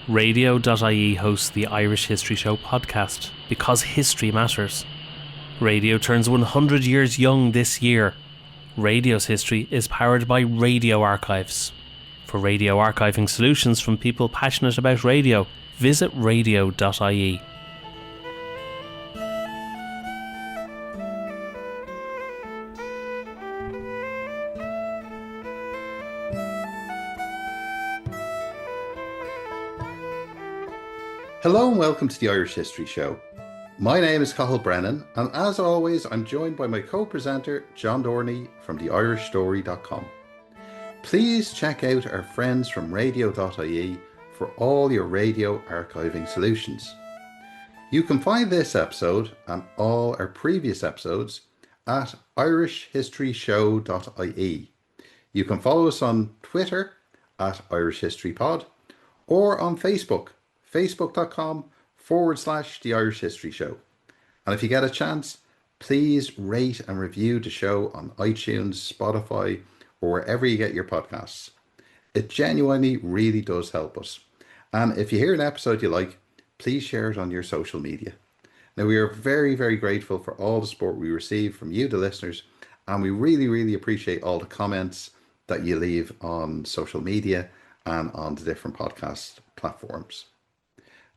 Radio.ie hosts the Irish History Show podcast because history matters. Radio turns 100 years young this year. Radio's history is powered by Radio Archives. For radio archiving solutions from people passionate about radio, visit radio.ie. Hello and welcome to the Irish History Show. My name is Cathal Brennan, and as always, I'm joined by my co-presenter, John Dorney from theirishstory.com. Please check out our friends from radio.ie for all your radio archiving solutions. You can find this episode and all our previous episodes at irishhistoryshow.ie. You can follow us on Twitter at irishhistorypod or on Facebook, facebook.com/The Irish History Show. And if you get a chance, please rate and review the show on iTunes, Spotify, or wherever you get your podcasts. It genuinely really does help us. And if you hear an episode you like, please share it on your social media. Now, we are very, very grateful for all the support we receive from you, the listeners, and we really, really appreciate all the comments that you leave on social media and on the different podcast platforms.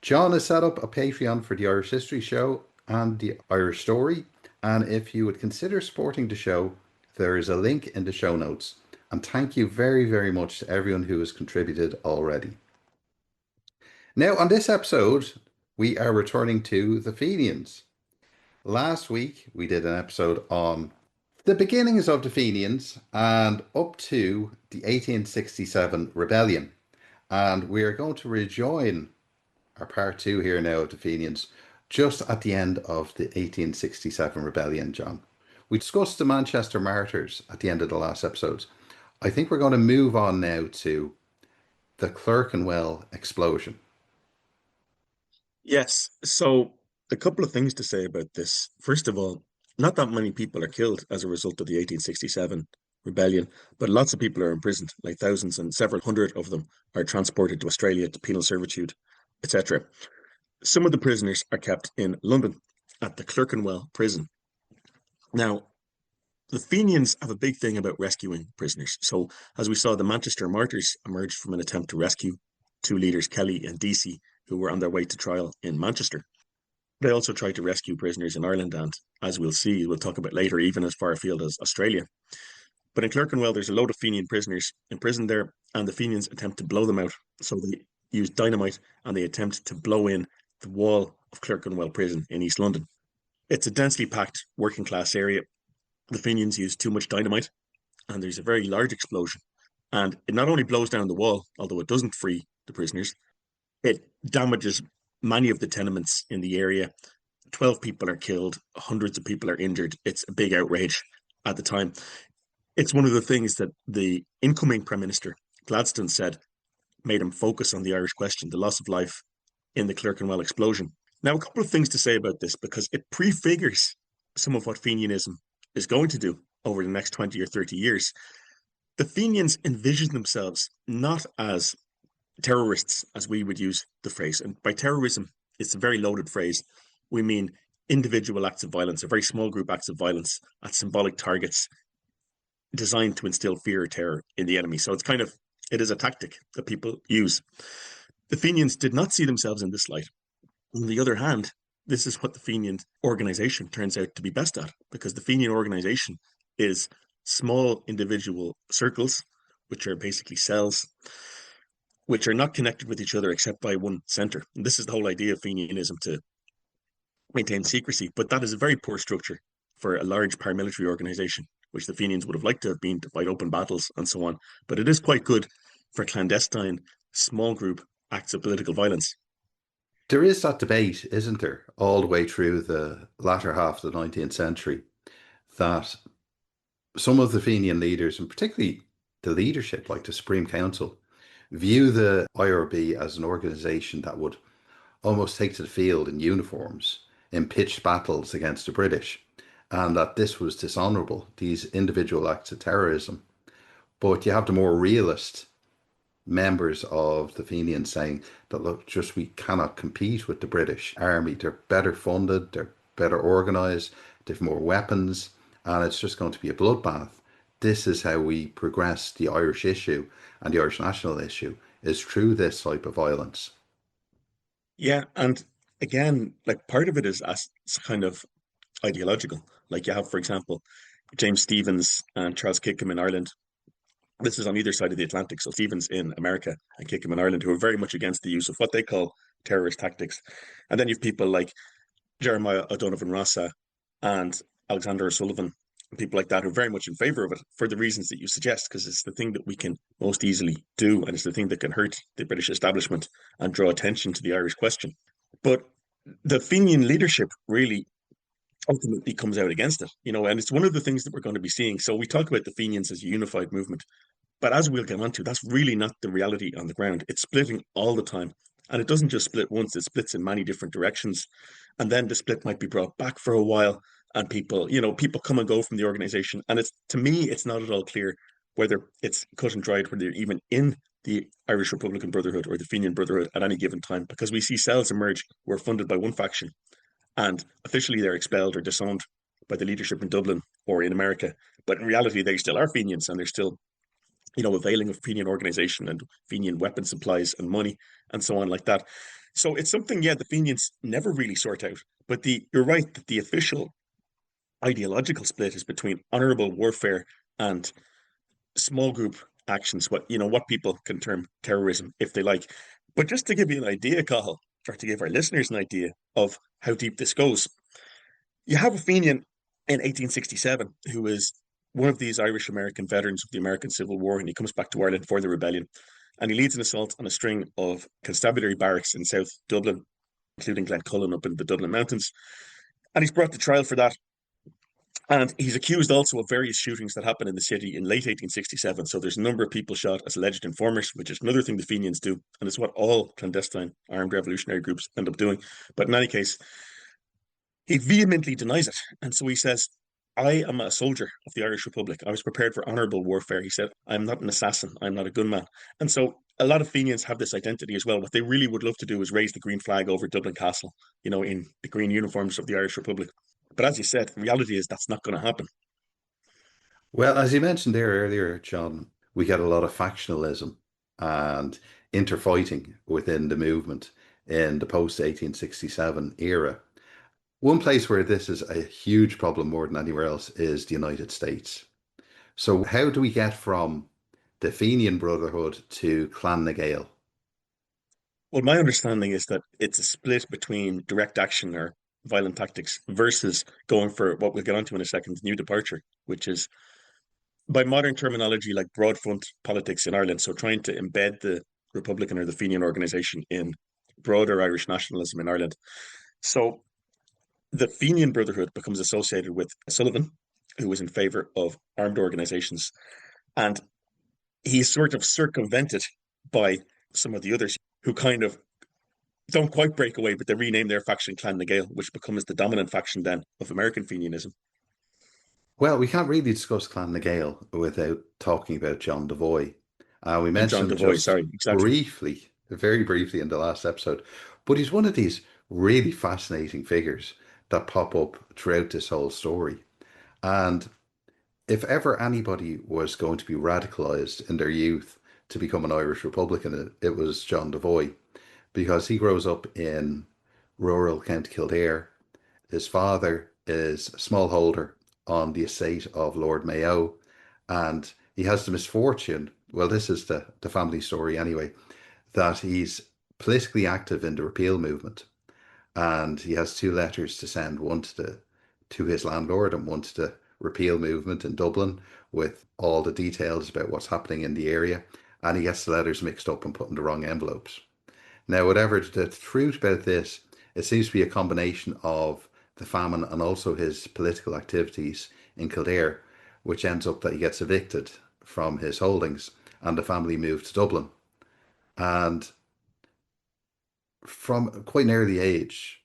John has set up a Patreon for the Irish History Show and the Irish Story, and if you would consider supporting the show, there is a link in the show notes. And thank you very, very much to everyone who has contributed already. Now, on this episode, we are returning to the Fenians. Last week, we did an episode on the beginnings of the Fenians and up to the 1867 rebellion. And we are going to rejoin our part two here now of the Fenians, just at the end of the 1867 rebellion, John. We discussed the Manchester martyrs at the end of the last episode. I think we're going to move on now to the Clerkenwell explosion. Yes, so a couple of things to say about this. First of all, not that many people are killed as a result of the 1867 rebellion, but lots of people are imprisoned, like thousands, and several hundred of them are transported to Australia to penal servitude, etc. Some of the prisoners are kept in London at the Clerkenwell prison. Now, the Fenians have a big thing about rescuing prisoners. So, as we saw, the Manchester martyrs emerged from an attempt to rescue two leaders, Kelly and Deasy, who were on their way to trial in Manchester. They also tried to rescue prisoners in Ireland and, as we'll see, we'll talk about later, even as far afield as Australia. But in Clerkenwell, there's a load of Fenian prisoners imprisoned there, and the Fenians attempt to blow them out. So they use dynamite and they attempt to blow in the wall of Clerkenwell prison in East London. It's a densely packed working class area. The Fenians use too much dynamite and there's a very large explosion. And it not only blows down the wall, although it doesn't free the prisoners, it damages many of the tenements in the area. 12 people are killed, hundreds of people are injured. It's a big outrage at the time. It's one of the things that the incoming Prime Minister, Gladstone, said made him focus on the Irish question, the loss of life in the Clerkenwell explosion. Now, a couple of things to say about this, because it prefigures some of what Fenianism is going to do over the next 20 or 30 years. The Fenians envision themselves not as terrorists, as we would use the phrase. And by terrorism, it's a very loaded phrase. We mean individual acts of violence, a very small group acts of violence at symbolic targets designed to instill fear or terror in the enemy. So it is a tactic that people use. The Fenians did not see themselves in this light. On the other hand, this is what the Fenian organization turns out to be best at, because the Fenian organization is small individual circles, which are basically cells, which are not connected with each other except by one center. And this is the whole idea of Fenianism, to maintain secrecy, but that is a very poor structure for a large paramilitary organization, which the Fenians would have liked to have been to fight open battles and so on. But it is quite good for clandestine, small group acts of political violence. There is that debate, isn't there, all the way through the latter half of the 19th century, that some of the Fenian leaders, and particularly the leadership, like the Supreme Council, view the IRB as an organisation that would almost take to the field in uniforms in pitched battles against the British, and that this was dishonourable, these individual acts of terrorism. But you have the more realist members of the Fenians saying that, look, just we cannot compete with the British Army. They're better funded, they're better organised, they've more weapons, and it's just going to be a bloodbath. This is how we progress the Irish issue and the Irish national issue, is through this type of violence. Yeah, and again, like part of it is as kind of ideological. Like you have, for example, James Stephens and Charles Kickham in Ireland. This is on either side of the Atlantic. So Stephens in America and Kickham in Ireland, who are very much against the use of what they call terrorist tactics. And then you have people like Jeremiah O'Donovan Rossa and Alexander O'Sullivan, people like that who are very much in favor of it for the reasons that you suggest, because it's the thing that we can most easily do, and it's the thing that can hurt the British establishment and draw attention to the Irish question. But the Fenian leadership really ultimately comes out against it, and it's one of the things that we're going to be seeing. So we talk about the Fenians as a unified movement, but as we'll get onto, that's really not the reality on the ground. It's splitting all the time. And it doesn't just split once, it splits in many different directions. And then the split might be brought back for a while, and people come and go from the organization. And to me, it's not at all clear whether it's cut and dried, whether they're even in the Irish Republican Brotherhood or the Fenian Brotherhood at any given time, because we see cells emerge who are funded by one faction, and officially they're expelled or disowned by the leadership in Dublin or in America. But in reality, they still are Fenians, and they're still availing of Fenian organization and Fenian weapon supplies and money and so on like that. So it's something, the Fenians never really sort out. But you're right that the official ideological split is between honourable warfare and small group actions, what people can term terrorism if they like. But just to give you an idea, Cathal, or to give our listeners an idea of how deep this goes, you have a Fenian in 1867 who is one of these Irish American veterans of the American Civil War, and he comes back to Ireland for the rebellion, and he leads an assault on a string of constabulary barracks in South Dublin, including Glencullen up in the Dublin Mountains, and he's brought to trial for that. And he's accused also of various shootings that happened in the city in late 1867. So there's a number of people shot as alleged informers, which is another thing the Fenians do, and it's what all clandestine armed revolutionary groups end up doing. But in any case, he vehemently denies it. And so he says, I am a soldier of the Irish Republic. I was prepared for honourable warfare. He said, I'm not an assassin. I'm not a gunman. And so a lot of Fenians have this identity as well. What they really would love to do is raise the green flag over Dublin Castle, in the green uniforms of the Irish Republic. But as you said, the reality is that's not going to happen. Well, as you mentioned there earlier, John, we get a lot of factionalism and interfighting within the movement in the post 1867 era. One place where this is a huge problem more than anywhere else is the United States. So how do we get from the Fenian Brotherhood to Clan na Gael? Well, my understanding is that it's a split between direct action or violent tactics versus going for what we'll get onto in a second, new departure, which is by modern terminology like broad front politics in Ireland. So trying to embed the Republican or the Fenian organization in broader Irish nationalism in Ireland. So the Fenian Brotherhood becomes associated with Sullivan, who was in favor of armed organizations. And he's sort of circumvented by some of the others who kind of don't quite break away, but they rename their faction Clan na Gael, which becomes the dominant faction then of American Fenianism. Well, we can't really discuss Clan na Gael without talking about John Devoy. We And John mentioned him Devoy, just sorry, exactly. briefly, very briefly in the last episode, but he's one of these really fascinating figures that pop up throughout this whole story. And if ever anybody was going to be radicalized in their youth to become an Irish Republican, it was John Devoy, because he grows up in rural County Kildare. His father is a smallholder on the estate of Lord Mayo, and he has the misfortune, well, this is the family story anyway, that he's politically active in the repeal movement. And he has two letters to send, one to his landlord and one to the repeal movement in Dublin, with all the details about what's happening in the area. And he gets the letters mixed up and put in the wrong envelopes. Now, whatever the truth about this, it seems to be a combination of the famine and also his political activities in Kildare, which ends up that he gets evicted from his holdings and the family moved to Dublin. And from quite an early age,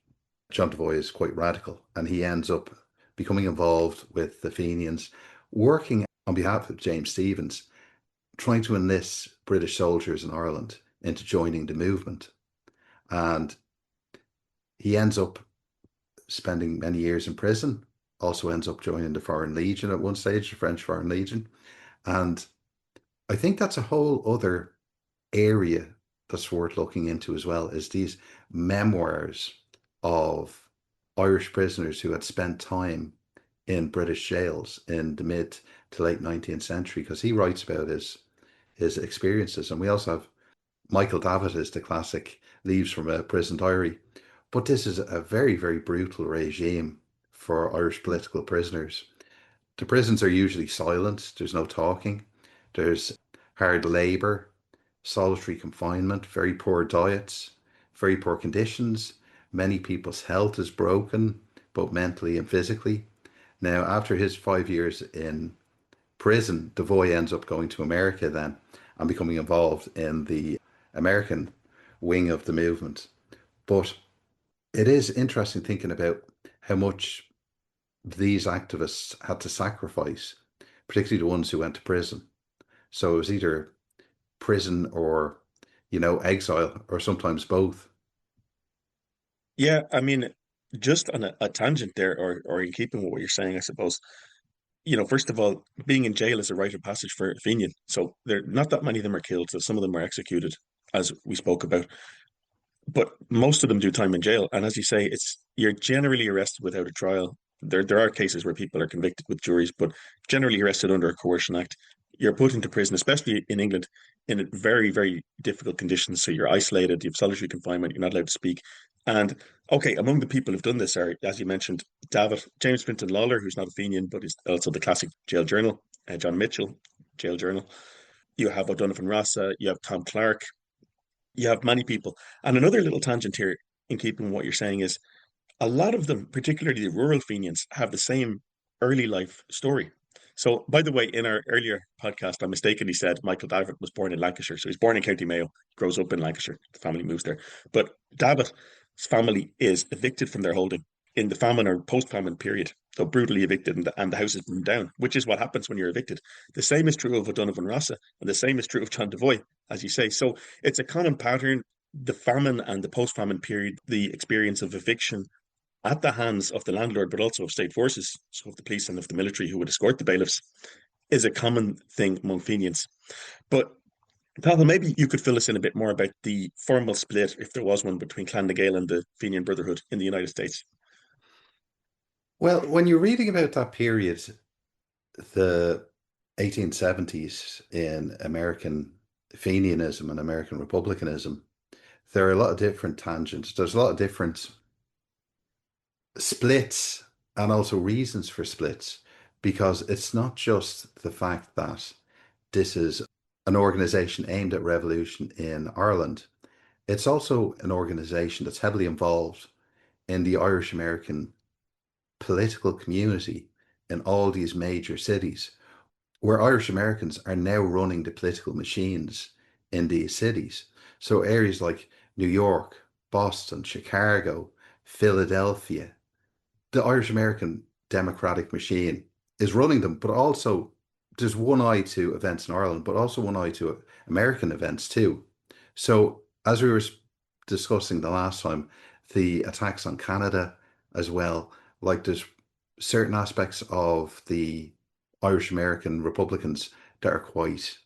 John Devoy is quite radical, and he ends up becoming involved with the Fenians, working on behalf of James Stephens. trying to enlist British soldiers in Ireland into joining the movement. And he ends up spending many years in prison, also ends up joining the Foreign Legion at one stage, the French Foreign Legion. And I think that's a whole other area that's worth looking into as well, is these memoirs of Irish prisoners who had spent time in British jails in the mid to late 19th century, because he writes about his experiences. And we also have Michael Davitt is the classic Leaves from a Prison Diary. But this is a very, very brutal regime for Irish political prisoners. The prisons are usually silent, there's no talking, there's hard labour, solitary confinement, very poor diets, very poor conditions. Many people's health is broken, both mentally and physically. Now, after his 5 years in prison, Devoy ends up going to America then and becoming involved in the American wing of the movement. But it is interesting thinking about how much these activists had to sacrifice, particularly the ones who went to prison. So it was either prison or, exile, or sometimes both. Yeah, I mean, just on a tangent there, or in keeping with what you're saying, I suppose, first of all, being in jail is a rite of passage for a Fenian. So there, not that many of them are killed, so some of them are executed, as we spoke about. But most of them do time in jail. And as you say, it's you're generally arrested without a trial. There are cases where people are convicted with juries, but generally arrested under a coercion act. You're put into prison, especially in England, in very, very difficult conditions. So you're isolated, you have solitary confinement, you're not allowed to speak. And okay, among the people who've done this are, as you mentioned, James Finton Lawler, who's not a Fenian, but is also the classic jail journal, John Mitchell, jail journal. You have O'Donovan Rossa, you have Tom Clark, you have many people. And another little tangent here, in keeping with what you're saying, is a lot of them, particularly the rural Fenians, have the same early life story. So, by the way, in our earlier podcast, I mistakenly said Michael Davitt was born in Lancashire. So he's born in County Mayo, grows up in Lancashire. The family moves there. But Davitt's family is evicted from their holding in the famine or post-famine period. So brutally evicted, and the house is burned down, which is what happens when you're evicted. The same is true of O'Donovan Rossa, and the same is true of John Devoy, as you say. So it's a common pattern. The famine and the post-famine period, the experience of eviction at the hands of the landlord, but also of state forces, so of the police and of the military who would escort the bailiffs, is a common thing among Fenians. But Pavel, maybe you could fill us in a bit more about the formal split, if there was one, between Clan na Gael and the Fenian Brotherhood in the United States. Well, when you're reading about that period, the 1870s in American Fenianism and American Republicanism, there are a lot of different tangents. There's a lot of different splits and also reasons for splits, because it's not just the fact that this is an organization aimed at revolution in Ireland. It's also an organization that's heavily involved in the Irish American political community in all these major cities, where Irish Americans are now running the political machines in these cities. So areas like New York, Boston, Chicago, Philadelphia, the Irish American democratic machine is running them, but also there's one eye to events in Ireland, but also one eye to American events too. So as we were discussing the last time, the attacks on Canada as well, like there's certain aspects of the Irish American Republicans that are quite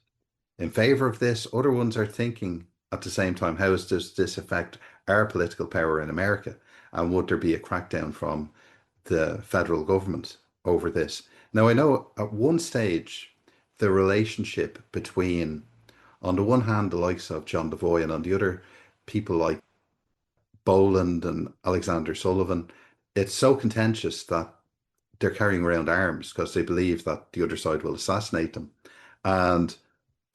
in favor of this. Other ones are thinking at the same time, how does this affect our political power in America? And would there be a crackdown from the federal government over this? Now, I know at one stage, the relationship between, on the one hand, the likes of John Devoy, and on the other, people like Boland and Alexander Sullivan, it's so contentious that they're carrying around arms because they believe that the other side will assassinate them. And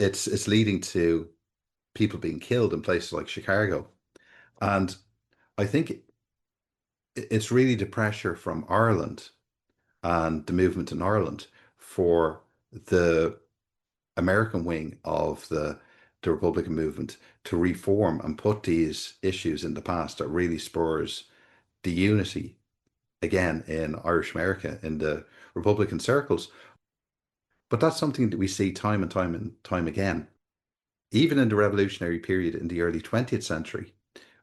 it's leading to people being killed in places like Chicago. And I think it's really the pressure from Ireland and the movement in Ireland for the American wing of the Republican movement to reform and put these issues in the past that really spurs the unity again in Irish America in the Republican circles. But that's something that we see time and time again. Even in the revolutionary period in the early 20th century,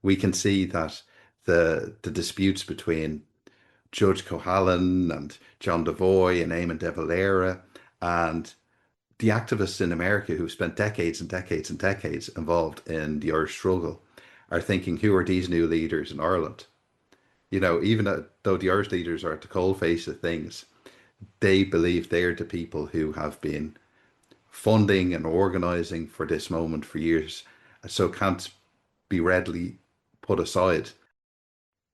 we can see that the disputes between Judge Cohalan and John Devoy and Eamon de Valera and the activists in America who've spent decades and decades and decades involved in the Irish struggle are thinking, who are these new leaders in Ireland? Even though the Irish leaders are at the coalface of things, they believe they're the people who have been funding and organizing for this moment for years, so can't be readily put aside.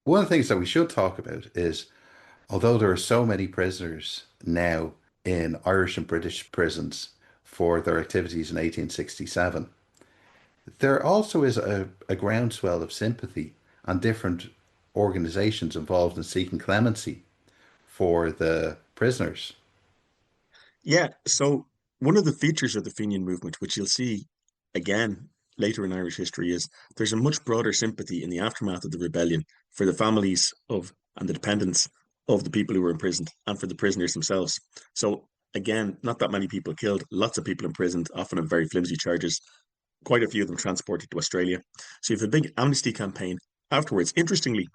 One of the things that we should talk about is, although there are so many prisoners now in Irish and British prisons for their activities in 1867, there also is a groundswell of sympathy and different organizations involved in seeking clemency for the prisoners. Yeah, so one of the features of the Fenian movement, which you'll see again later in Irish history, is there's a much broader sympathy in the aftermath of the rebellion for the families of and the dependents of the people who were imprisoned and for the prisoners themselves. So again, not that many people killed, lots of people imprisoned, often on very flimsy charges, quite a few of them transported to Australia. So you have a big amnesty campaign afterwards, interestingly,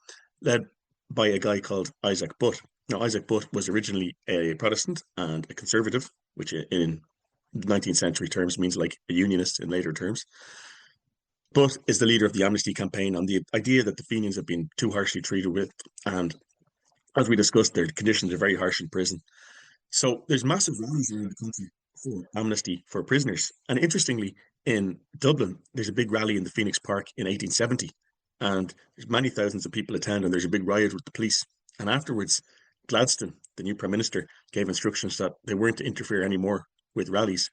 led by a guy called Isaac Butt. Now, Isaac Butt was originally a Protestant and a conservative, which in 19th century terms means like a unionist in later terms. Butt is the leader of the Amnesty Campaign on the idea that the Fenians have been too harshly treated with, and as we discussed, their conditions are very harsh in prison. So there's massive rallies around the country for amnesty for prisoners. And interestingly, in Dublin, there's a big rally in the Phoenix Park in 1870, and there's many thousands of people attend, and there's a big riot with the police. And afterwards, Gladstone, the new prime minister, gave instructions that they weren't to interfere anymore with rallies.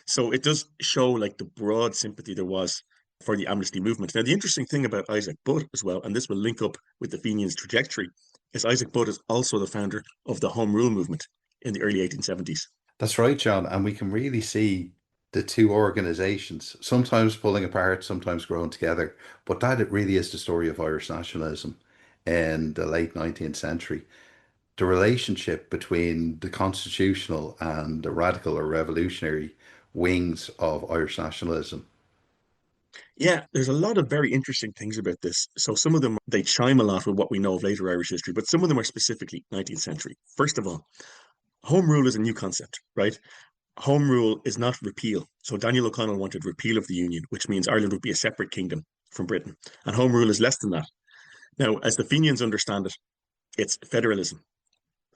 So it does show like the broad sympathy there was for the amnesty movement. Now, the interesting thing about Isaac Butt as well, and this will link up with the Fenians' trajectory, is Isaac Butt is also the founder of the Home Rule movement in the early 1870s. That's right, John. And we can really see the two organizations sometimes pulling apart, sometimes growing together. But that it really is the story of Irish nationalism in the late 19th century. The relationship between the constitutional and the radical or revolutionary wings of Irish nationalism. Yeah, there's a lot of very interesting things about this. So some of them, they chime a lot with what we know of later Irish history, but some of them are specifically 19th century. First of all, home rule is a new concept, right? Home rule is not repeal. So Daniel O'Connell wanted repeal of the Union, which means Ireland would be a separate kingdom from Britain. And home rule is less than that. Now, as the Fenians understand it, it's federalism.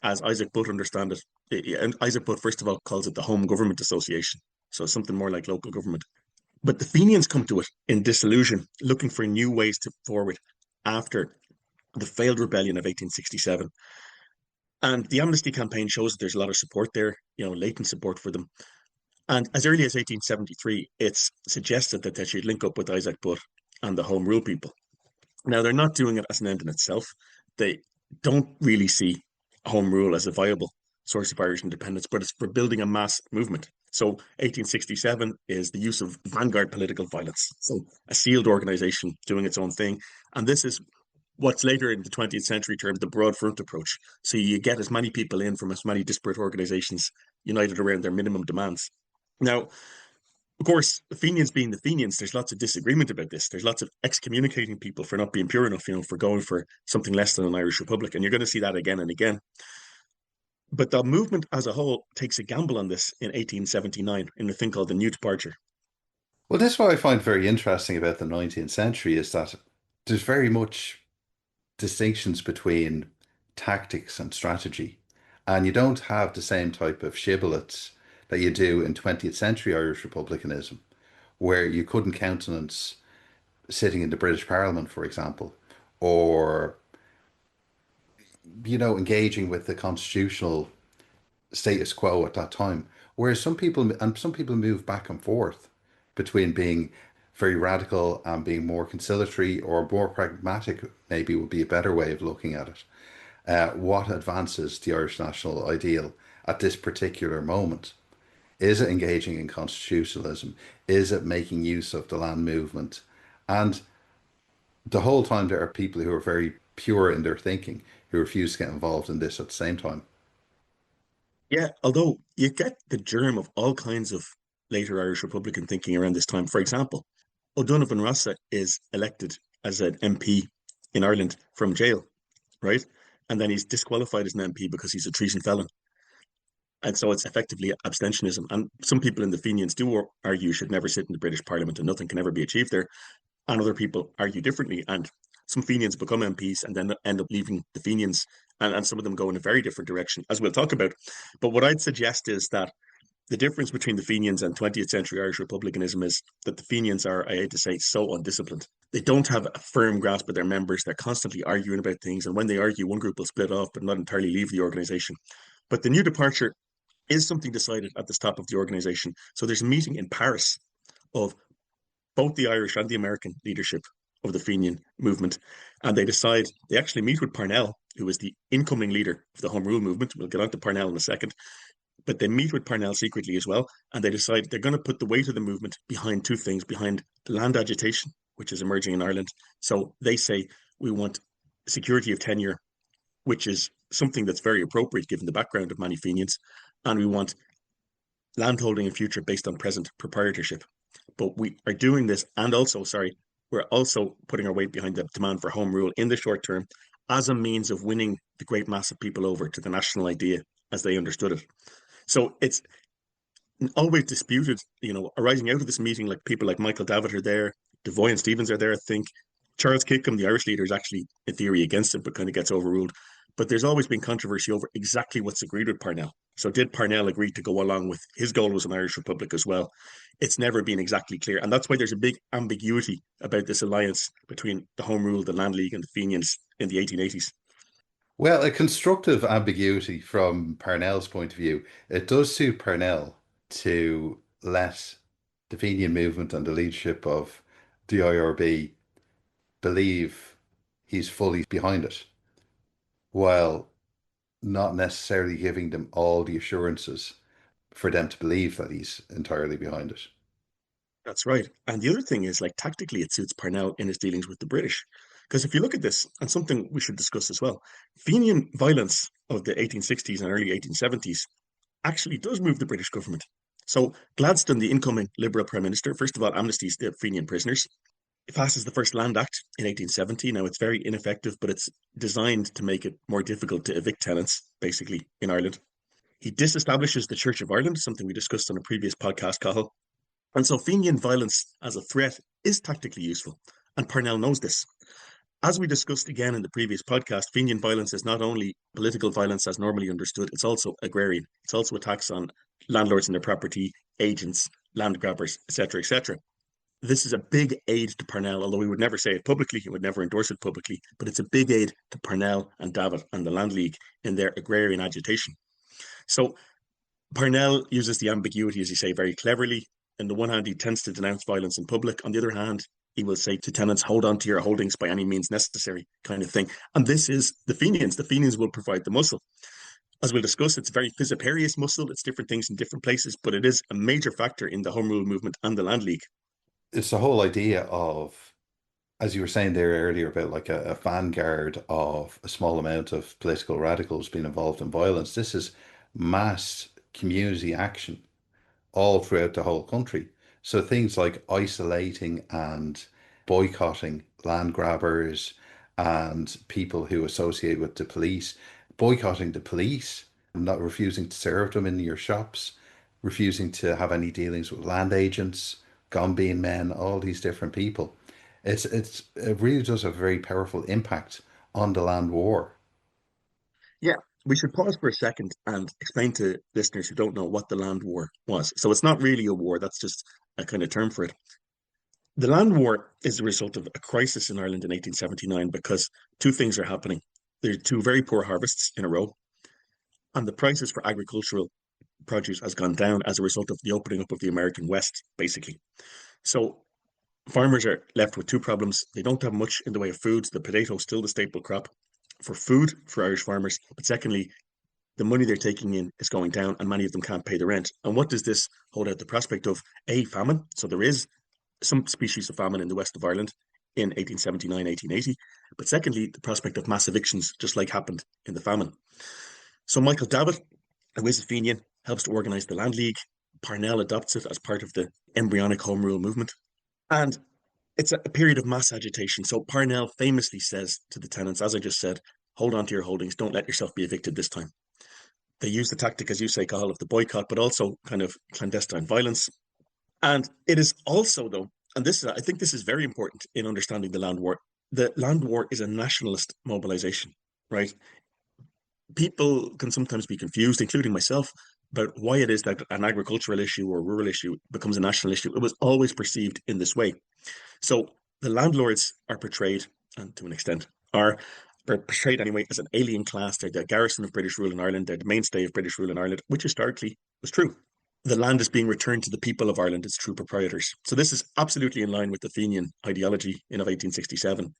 As Isaac Butt understand it, and Isaac Butt, first of all, calls it the Home Government Association. So something more like local government. But the Fenians come to it in disillusion, looking for new ways to forward after the failed rebellion of 1867. And the amnesty campaign shows that there's a lot of support there, latent support for them. And as early as 1873, it's suggested that they should link up with Isaac Butt and the Home Rule people. Now, they're not doing it as an end in itself. They don't really see Home Rule as a viable source of Irish independence, but it's for building a mass movement. So 1867 is the use of vanguard political violence. So a sealed organization doing its own thing. And this is what's later in the 20th century termed the broad front approach. So you get as many people in from as many disparate organizations united around their minimum demands. Now, of course, the Fenians being the Fenians, there's lots of disagreement about this. There's lots of excommunicating people for not being pure enough, for going for something less than an Irish Republic. And you're going to see that again and again. But the movement as a whole takes a gamble on this in 1879 in a thing called the New Departure. Well, this is what I find very interesting about the 19th century is that there's very much distinctions between tactics and strategy. And you don't have the same type of shibboleths that you do in 20th century Irish republicanism, where you couldn't countenance sitting in the British Parliament, for example, or, engaging with the constitutional status quo at that time. Whereas some people move back and forth between being very radical and being more conciliatory or more pragmatic, maybe would be a better way of looking at it. What advances the Irish national ideal at this particular moment? Is it engaging in constitutionalism? Is it making use of the land movement? And the whole time there are people who are very pure in their thinking who refuse to get involved in this at the same time. Yeah, although you get the germ of all kinds of later Irish Republican thinking around this time. For example, O'Donovan Rossa is elected as an MP in Ireland from jail, right? And then he's disqualified as an MP because he's a treason felon. And so it's effectively abstentionism. And some people in the Fenians do argue you should never sit in the British Parliament and nothing can ever be achieved there. And other people argue differently. And some Fenians become MPs and then end up leaving the Fenians. And some of them go in a very different direction, as we'll talk about. But what I'd suggest is that the difference between the Fenians and 20th century Irish republicanism is that the Fenians are, I hate to say, so undisciplined. They don't have a firm grasp of their members. They're constantly arguing about things. And when they argue, one group will split off but not entirely leave the organization. But the new departure is something decided at the top of the organization. So there's a meeting in Paris of both the Irish and the American leadership of the Fenian movement. And they actually meet with Parnell, who is the incoming leader of the Home Rule movement. We'll get on to Parnell in a second. But they meet with Parnell secretly as well. And they decide they're going to put the weight of the movement behind two things, behind land agitation, which is emerging in Ireland. So they say, we want security of tenure, which is something that's very appropriate given the background of many Fenians. And we want landholding in future based on present proprietorship. But we are doing this, and also, sorry, we're also putting our weight behind the demand for home rule in the short term as a means of winning the great mass of people over to the national idea as they understood it. So it's always disputed, arising out of this meeting, like people like Michael Davitt are there, Devoy and Stevens are there, I think. Charles Kickham, the Irish leader, is actually in theory against it, but kind of gets overruled. But there's always been controversy over exactly what's agreed with Parnell. So did Parnell agree to go along with his goal was an Irish Republic as well? It's never been exactly clear. And that's why there's a big ambiguity about this alliance between the Home Rule, the Land League, and the Fenians in the 1880s. Well, a constructive ambiguity from Parnell's point of view. It does suit Parnell to let the Fenian movement and the leadership of the IRB believe he's fully behind it, while not necessarily giving them all the assurances for them to believe that he's entirely behind it. That's right. And the other thing is, like, tactically, it suits Parnell in his dealings with the British. Because if you look at this, and something we should discuss as well, Fenian violence of the 1860s and early 1870s actually does move the British government. So Gladstone, the incoming Liberal Prime Minister, first of all, amnesties the Fenian prisoners. It passes the first Land Act in 1870. Now, it's very ineffective, but it's designed to make it more difficult to evict tenants, basically, in Ireland. He disestablishes the Church of Ireland, something we discussed on a previous podcast, Cathal. And so Fenian violence as a threat is tactically useful, and Parnell knows this. As we discussed again in the previous podcast, Fenian violence is not only political violence as normally understood, it's also agrarian. It's also attacks on landlords and their property, agents, land grabbers, etc., etc. This is a big aid to Parnell, although he would never say it publicly, he would never endorse it publicly, but it's a big aid to Parnell and Davitt and the Land League in their agrarian agitation. So Parnell uses the ambiguity, as you say, very cleverly. On the one hand, he tends to denounce violence in public. On the other hand, he will say to tenants, hold on to your holdings by any means necessary, kind of thing. And this is the Fenians. The Fenians will provide the muscle. As we'll discuss, it's very fissiparous muscle. It's different things in different places, but it is a major factor in the Home Rule movement and the Land League. It's the whole idea of, as you were saying there earlier, about like a vanguard of a small amount of political radicals being involved in violence. This is mass community action all throughout the whole country. So things like isolating and boycotting land grabbers and people who associate with the police, boycotting the police, not refusing to serve them in your shops, refusing to have any dealings with land agents, Gombean men, all these different people. It really does have a very powerful impact on the land war. Yeah, we should pause for a second and explain to listeners who don't know what the land war was. So it's not really a war, that's just a kind of term for it. The land war is the result of a crisis in Ireland in 1879 because two things are happening. There are two very poor harvests in a row, and the prices for agricultural produce has gone down as a result of the opening up of the American West, basically. So farmers are left with two problems. They don't have much in the way of foods. The potato is still the staple crop for food for Irish farmers. But secondly, the money they're taking in is going down and many of them can't pay the rent. And what does this hold out the prospect of? A, famine. So there is some species of famine in the west of Ireland in 1879, 1880. But secondly, the prospect of mass evictions, just like happened in the famine. So Michael Davitt who is a Fenian, helps to organise the Land League. Parnell adopts it as part of the embryonic Home Rule movement. And it's a period of mass agitation. So Parnell famously says to the tenants, as I just said, hold on to your holdings, don't let yourself be evicted this time. They use the tactic, as you say, Cathal, of the boycott, but also kind of clandestine violence. And it is also, though, and this is, I think this is very important in understanding the land war. The land war is a nationalist mobilization, right? People can sometimes be confused, including myself, about why it is that an agricultural issue or rural issue becomes a national issue. It was always perceived in this way. So the landlords are portrayed, and to an extent, are portrayed anyway as an alien class. They're the garrison of British rule in Ireland. They're the mainstay of British rule in Ireland, which historically was true. The land is being returned to the people of Ireland as true proprietors. So this is absolutely in line with the Fenian ideology in of 1867.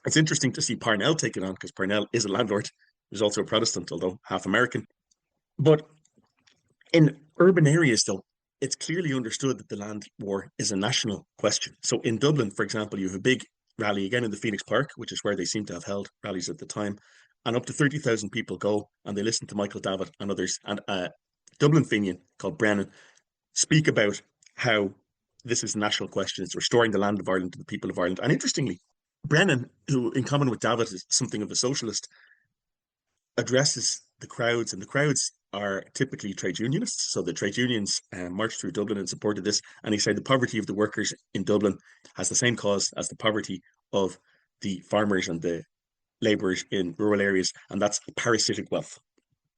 It's interesting to see Parnell take it on, because Parnell is a landlord. He's also a Protestant, although half American. But in urban areas, though, it's clearly understood that the land war is a national question. So in Dublin, for example, you have a big rally again in the Phoenix Park, which is where they seem to have held rallies at the time, and up to 30,000 people go and they listen to Michael Davitt and others, and a Dublin Fenian called Brennan speak about how this is a national question. It's restoring the land of Ireland to the people of Ireland. And interestingly, Brennan, who in common with Davitt is something of a socialist, addresses the crowds, and the crowds are typically trade unionists. So the trade unions marched through Dublin and supported this. And he said the poverty of the workers in Dublin has the same cause as the poverty of the farmers and the labourers in rural areas, and that's parasitic wealth.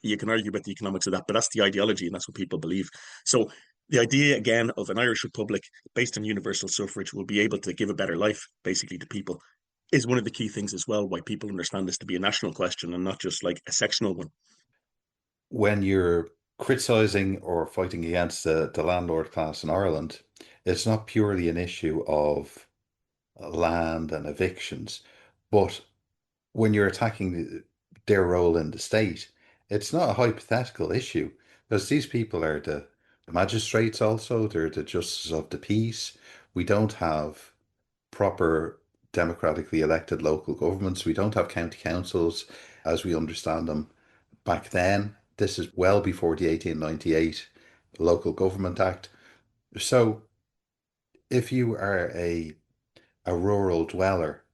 You can argue about the economics of that, but that's the ideology, and that's what people believe. So the idea, again, of an Irish Republic based on universal suffrage will be able to give a better life, basically, to people, is one of the key things as well, why people understand this to be a national question and not just like a sectional one. When you're criticizing or fighting against the landlord class in Ireland, it's not purely an issue of land and evictions, but when you're attacking their role in the state, it's not a hypothetical issue, because these people are the magistrates also, they're the justices of the peace. We don't have proper democratically elected local governments. We don't have county councils as we understand them back then. This is well before the 1898 Local Government Act. So if you are a rural dweller,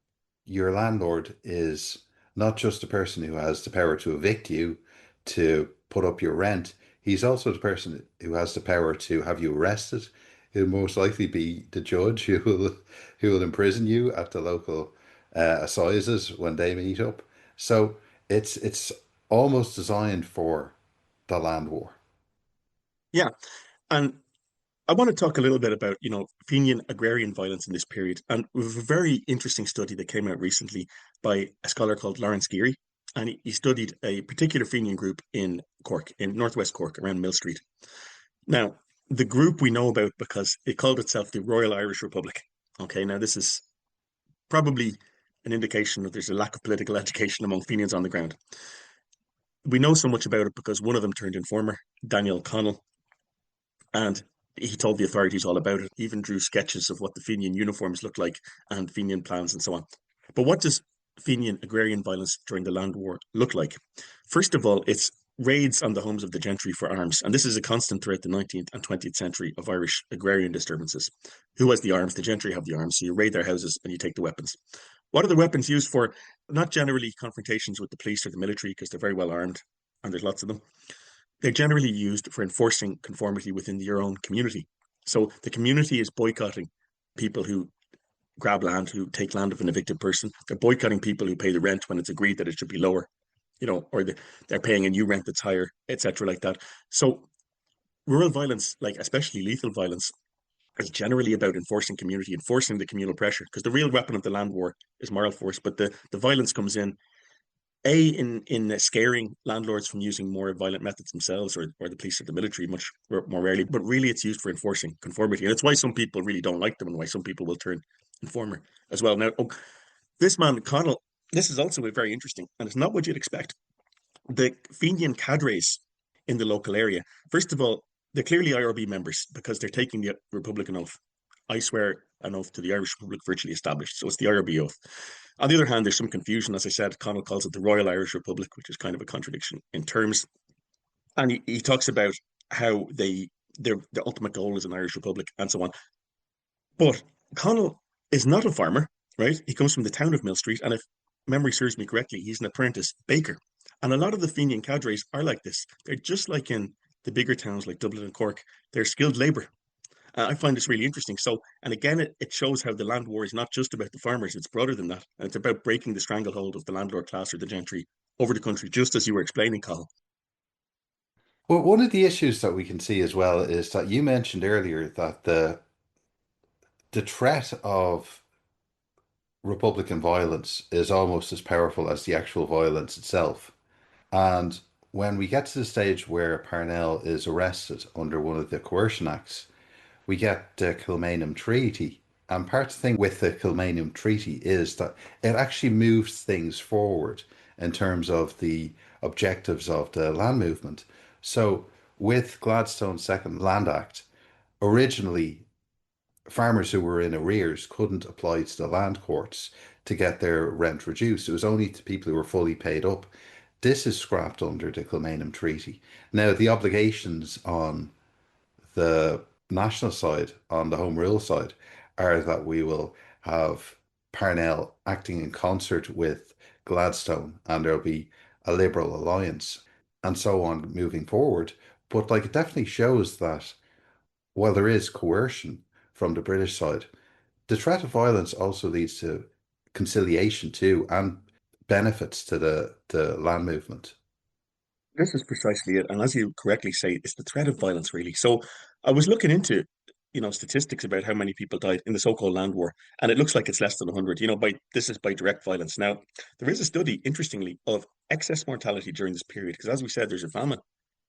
your landlord is not just the person who has the power to evict you, to put up your rent. He's also the person who has the power to have you arrested. He'll most likely be the judge who will imprison you at the local assizes when they meet up. So it's almost designed for the land war. Yeah. And I want to talk a little bit about, Fenian agrarian violence in this period. And we have a very interesting study that came out recently by a scholar called Lawrence Geary. And he studied a particular Fenian group in Cork, in northwest Cork, around Mill Street. Now, the group we know about because it called itself the Royal Irish Republic. Okay, now this is probably an indication that there's a lack of political education among Fenians on the ground. We know so much about it because one of them turned informer, Daniel Connell, and he told the authorities all about it, even drew sketches of what the Fenian uniforms looked like and Fenian plans and so on. But what does Fenian agrarian violence during the land war look like? First of all, it's raids on the homes of the gentry for arms. And this is a constant throughout the 19th and 20th century of Irish agrarian disturbances. Who has the arms? The gentry have the arms. So you raid their houses and you take the weapons. What are the weapons used for? Not generally confrontations with the police or the military, because they're very well armed and there's lots of them. They're generally used for enforcing conformity within your own community. So the community is boycotting people who grab land, who take land of an evicted person. They're boycotting people who pay the rent when it's agreed that it should be lower, or they're paying a new rent that's higher, etc., like that. So rural violence, like especially lethal violence, is generally about enforcing community, enforcing the communal pressure, because the real weapon of the land war is moral force, but the violence comes in in scaring landlords from using more violent methods themselves, or the police or the military much more rarely, but really it's used for enforcing conformity. And it's why some people really don't like them and why some people will turn informer as well. Now, this man, Connell, this is also very interesting, and it's not what you'd expect. The Fenian cadres in the local area, first of all, they're clearly IRB members because they're taking the Republican oath. I swear an oath to the Irish Republic virtually established. So it's the IRB oath. On the other hand, there's some confusion. As I said, Connell calls it the Royal Irish Republic, which is kind of a contradiction in terms. And he talks about how their ultimate goal is an Irish Republic and so on. But Connell is not a farmer, right? He comes from the town of Mill Street, and if memory serves me correctly, he's an apprentice baker. And a lot of the Fenian cadres are like this. They're just like in the bigger towns like Dublin and Cork. They're skilled labour. I find this really interesting. So, and again, it shows how the land war is not just about the farmers, it's broader than that. And it's about breaking the stranglehold of the landlord class or the gentry over the country, just as you were explaining, Carl. Well, one of the issues that we can see as well is that you mentioned earlier that the threat of Republican violence is almost as powerful as the actual violence itself. And when we get to the stage where Parnell is arrested under one of the coercion acts, we get the Kilmainham Treaty. And part of the thing with the Kilmainham Treaty is that it actually moves things forward in terms of the objectives of the land movement. So, with Gladstone's Second Land Act, originally farmers who were in arrears couldn't apply to the land courts to get their rent reduced. It was only to people who were fully paid up. This is scrapped under the Kilmainham Treaty. Now, the obligations on the national side, on the Home Rule side, are that we will have Parnell acting in concert with Gladstone and there'll be a Liberal alliance and so on moving forward. But like it definitely shows that while there is coercion from the British side, the threat of violence also leads to conciliation too and benefits to the land movement. This is precisely it. And as you correctly say, it's the threat of violence, really. So I was looking into, statistics about how many people died in the so-called land war, and it looks like it's less than 100, this is by direct violence. Now, there is a study, interestingly, of excess mortality during this period, because as we said, there's a famine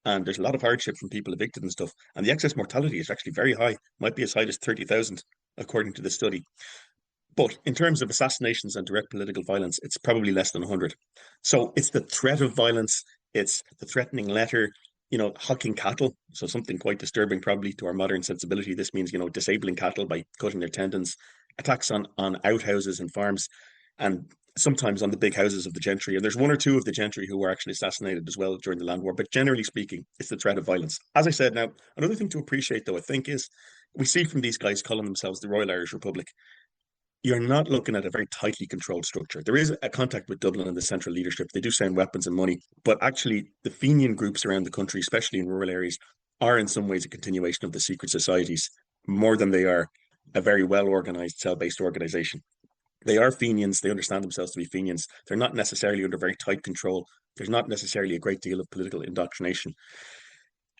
and there's a lot of hardship from people evicted and stuff. And the excess mortality is actually very high, might be as high as 30,000, according to the study. But in terms of assassinations and direct political violence, it's probably less than 100. So it's the threat of violence, it's the threatening letter, hocking cattle. So something quite disturbing, probably to our modern sensibility. This means, disabling cattle by cutting their tendons, attacks on outhouses and farms, and sometimes on the big houses of the gentry. And there's one or two of the gentry who were actually assassinated as well during the land war. But generally speaking, it's the threat of violence. As I said, now, another thing to appreciate, though, I think, is we see from these guys calling themselves the Royal Irish Republic, you're not looking at a very tightly controlled structure. There is a contact with Dublin and the central leadership. They do send weapons and money, but actually, the Fenian groups around the country, especially in rural areas, are in some ways a continuation of the secret societies more than they are a very well organized cell based organization. They are Fenians. They understand themselves to be Fenians. They're not necessarily under very tight control. There's not necessarily a great deal of political indoctrination.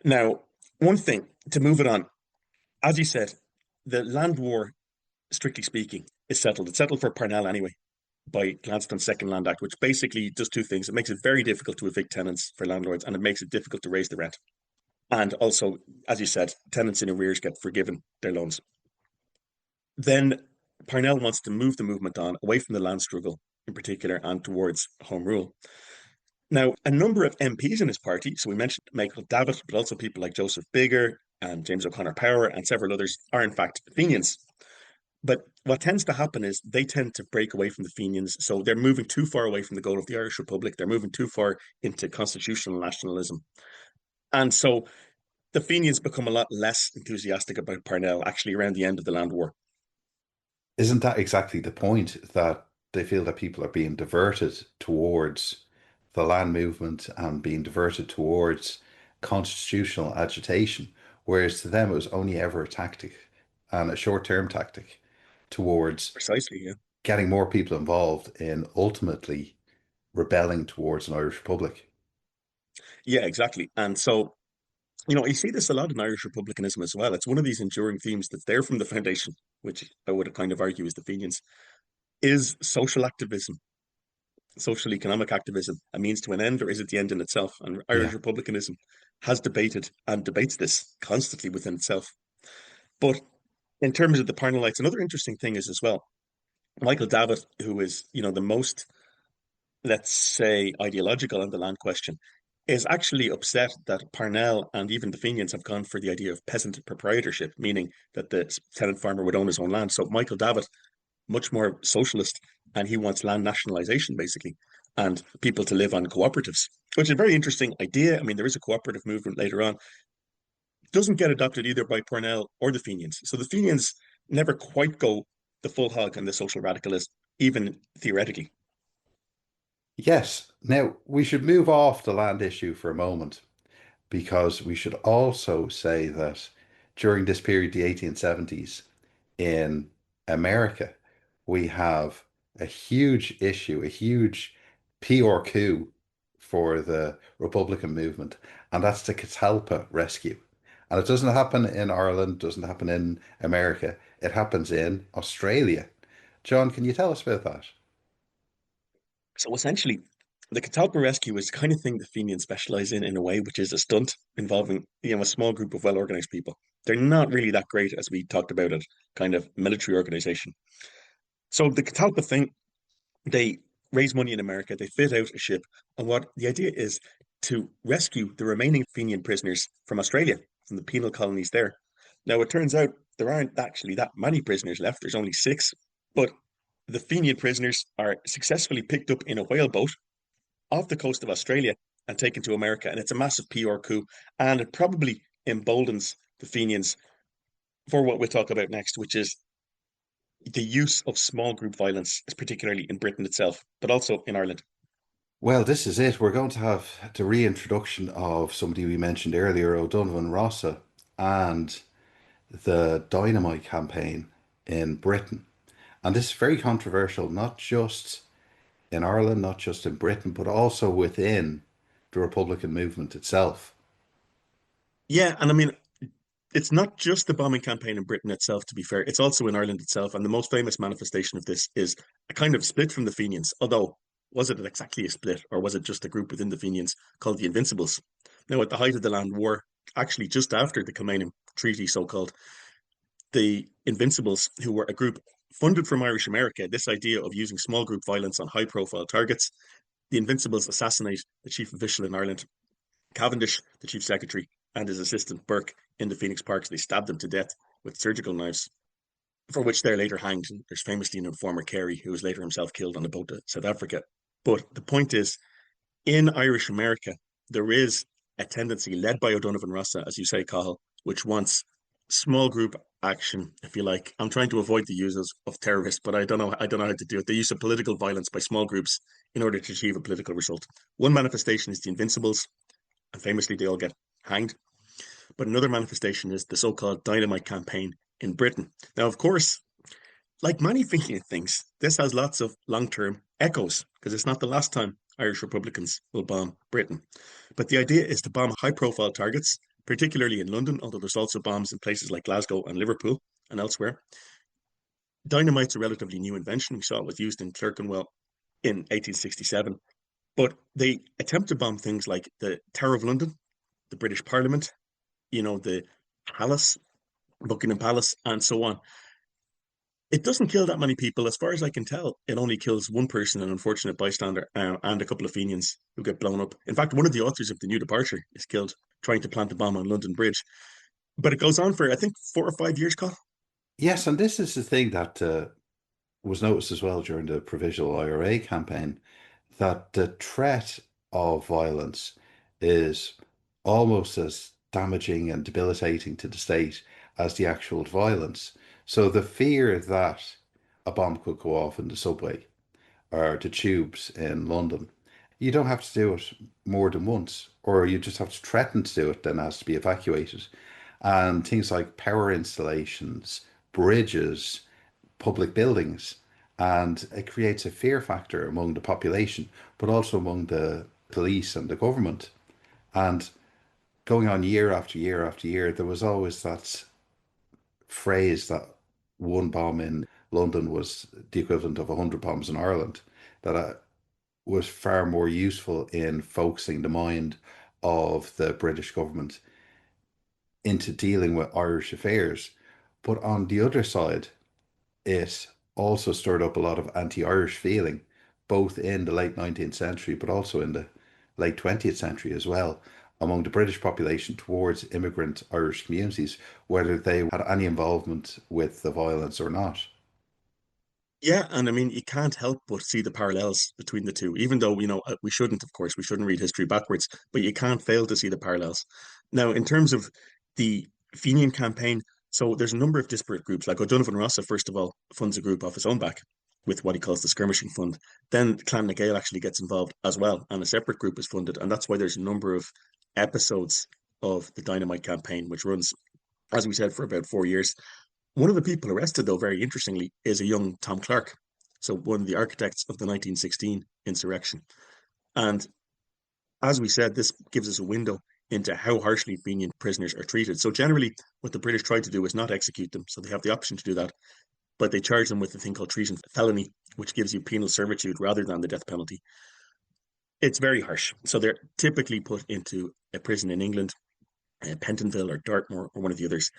Now, one thing to move it on, as you said, the land war, strictly speaking, is settled. It's settled for Parnell anyway by Gladstone's Second Land Act, which basically does two things. It makes it very difficult to evict tenants for landlords, and it makes it difficult to raise the rent. And also, as you said, tenants in arrears get forgiven their loans. Then Parnell wants to move the movement on away from the land struggle in particular and towards Home Rule. Now, a number of MPs in his party, so we mentioned Michael Davitt, but also people like Joseph Biggar and James O'Connor Power and several others, are in fact Fenians. But what tends to happen is they tend to break away from the Fenians. So they're moving too far away from the goal of the Irish Republic. They're moving too far into constitutional nationalism. And so the Fenians become a lot less enthusiastic about Parnell actually around the end of the land war. Isn't that exactly the point that they feel that people are being diverted towards the land movement and being diverted towards constitutional agitation, whereas to them it was only ever a tactic and a short-term tactic towards Precisely, yeah. getting more people involved in ultimately rebelling towards an Irish Republic. Yeah, exactly. And so, you see this a lot in Irish republicanism as well. It's one of these enduring themes that's there from the foundation, which I would kind of argue is the Fenians, is social activism, social economic activism, a means to an end, or is it the end in itself? And Irish Yeah. republicanism has debated and debates this constantly within itself. But in terms of the Parnellites, another interesting thing is as well, Michael Davitt, who is, the most, let's say, ideological on the land question, is actually upset that Parnell and even the Fenians have gone for the idea of peasant proprietorship, meaning that the tenant farmer would own his own land. So Michael Davitt, much more socialist, and he wants land nationalization, basically, and people to live on cooperatives, which is a very interesting idea. I mean, there is a cooperative movement later on. Doesn't get adopted either by Parnell or the Fenians. So the Fenians never quite go the full hog on the social radicalist, even theoretically. Yes. Now, we should move off the land issue for a moment because we should also say that during this period, the 1870s, in America, we have a huge issue, a huge PR coup for the Republican movement, and that's the Catalpa rescue. And it doesn't happen in Ireland, doesn't happen in America, it happens in Australia. John, can you tell us about that? So essentially, the Catalpa rescue is the kind of thing the Fenians specialize in a way, which is a stunt involving, a small group of well-organized people. They're not really that great, as we talked about it, kind of military organization. So the Catalpa thing, they raise money in America, they fit out a ship, and what the idea is to rescue the remaining Fenian prisoners from Australia, from the penal colonies there. Now, it turns out there aren't actually that many prisoners left, there's only six, but the Fenian prisoners are successfully picked up in a whaleboat off the coast of Australia and taken to America. And it's a massive PR coup, and it probably emboldens the Fenians for what we'll talk about next, which is the use of small group violence, particularly in Britain itself, but also in Ireland. Well, this is it. We're going to have the reintroduction of somebody we mentioned earlier, O'Donovan Rossa, and the dynamite campaign in Britain. And this is very controversial, not just in Ireland, not just in Britain, but also within the Republican movement itself. Yeah, and I mean, it's not just the bombing campaign in Britain itself, to be fair, it's also in Ireland itself. And the most famous manifestation of this is a kind of split from the Fenians, although was it exactly a split or was it just a group within the Fenians called the Invincibles? Now, at the height of the Land War, actually just after the Kilmainham Treaty, so called, the Invincibles, who were a group funded from Irish America, this idea of using small group violence on high profile targets, the Invincibles assassinate the chief official in Ireland, Cavendish, the chief secretary, and his assistant Burke in the Phoenix Parks. They stabbed them to death with surgical knives, for which they're later hanged. There's famously an informer, Carey, who was later himself killed on a boat to South Africa. But the point is, in Irish America, there is a tendency led by O'Donovan Rossa, as you say, Cahill, which wants small group action, if you like. I'm trying to avoid the use of terrorists, but I don't know how to do it. The use of political violence by small groups in order to achieve a political result. One manifestation is the Invincibles, and famously they all get hanged. But another manifestation is the so-called dynamite campaign in Britain. Now, of course, like many Fenian things, this has lots of long-term echoes because it's not the last time Irish Republicans will bomb Britain. But the idea is to bomb high-profile targets, particularly in London, although there's also bombs in places like Glasgow and Liverpool and elsewhere. Dynamite's a relatively new invention. We saw it was used in Clerkenwell in 1867. But they attempt to bomb things like the Tower of London, the British Parliament, the Palace, Buckingham Palace, and so on. It doesn't kill that many people. As far as I can tell, it only kills one person, an unfortunate bystander, and a couple of Fenians who get blown up. In fact, one of the authors of The New Departure is killed trying to plant a bomb on London Bridge. But it goes on for, I think, 4 or 5 years, Carl. Yes, and this is the thing that was noticed as well during the provisional IRA campaign, that the threat of violence is almost as damaging and debilitating to the state as the actual violence. So the fear that a bomb could go off in the subway or the tubes in London, you don't have to do it more than once, or you just have to threaten to do it, then it has to be evacuated. And things like power installations, bridges, public buildings, and it creates a fear factor among the population, but also among the police and the government. And going on year after year after year, there was always that phrase that one bomb in London was the equivalent of 100 bombs in Ireland, that was far more useful in focusing the mind of the British government into dealing with Irish affairs. But on the other side, it also stirred up a lot of anti-Irish feeling, both in the late 19th century, but also in the late 20th century as well, among the British population towards immigrant Irish communities, whether they had any involvement with the violence or not. Yeah, and I mean, you can't help but see the parallels between the two, even though, we shouldn't, of course, we shouldn't read history backwards, but you can't fail to see the parallels. Now, in terms of the Fenian campaign, so there's a number of disparate groups. Like O'Donovan Rossa, first of all, funds a group off his own back with what he calls the Skirmishing Fund. Then Clan na Gael actually gets involved as well, and a separate group is funded. And that's why there's a number of episodes of the Dynamite campaign, which runs, as we said, for about 4 years. One of the people arrested, though, very interestingly, is a young Tom Clark. So, one of the architects of the 1916 insurrection. And as we said, this gives us a window into how harshly Fenian prisoners are treated. So, generally, what the British try to do is not execute them. So, they have the option to do that. But they charge them with a thing called treason felony, which gives you penal servitude rather than the death penalty. It's very harsh. So, they're typically put into a prison in England, Pentonville or Dartmoor or one of the others.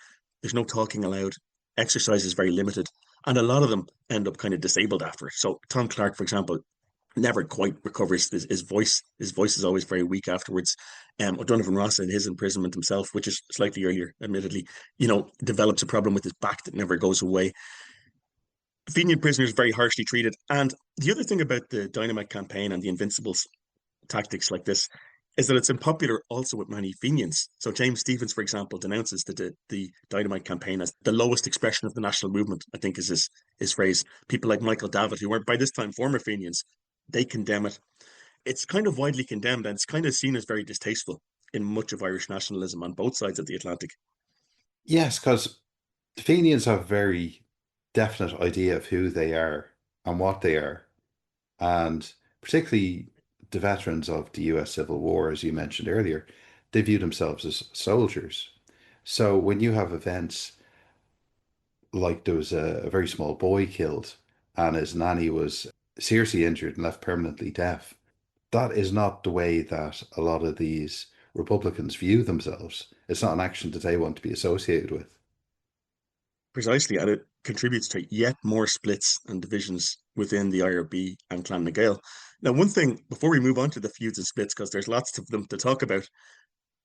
There's no talking allowed. Exercise is very limited, and a lot of them end up kind of disabled after it. So Tom Clark, for example, never quite recovers his voice. His voice is always very weak afterwards. O'Donovan Ross in his imprisonment himself, which is slightly earlier, admittedly, develops a problem with his back that never goes away. Fenian prisoners very harshly treated. And the other thing about the Dynamite campaign and the Invincibles tactics like this is that it's unpopular also with many Fenians. So James Stephens, for example, denounces the Dynamite campaign as the lowest expression of the national movement, I think is his phrase. People like Michael Davitt, who weren't by this time former Fenians, they condemn it. It's kind of widely condemned and it's kind of seen as very distasteful in much of Irish nationalism on both sides of the Atlantic. Yes, because the Fenians have a very definite idea of who they are and what they are. And particularly the veterans of the US Civil War, as you mentioned earlier, they view themselves as soldiers. So when you have events like there was a very small boy killed and his nanny was seriously injured and left permanently deaf, that is not the way that a lot of these Republicans view themselves. It's not an action that they want to be associated with. Precisely, and it contributes to yet more splits and divisions within the IRB and Clan na Gael. Now, one thing before we move on to the feuds and splits, because there's lots of them to talk about,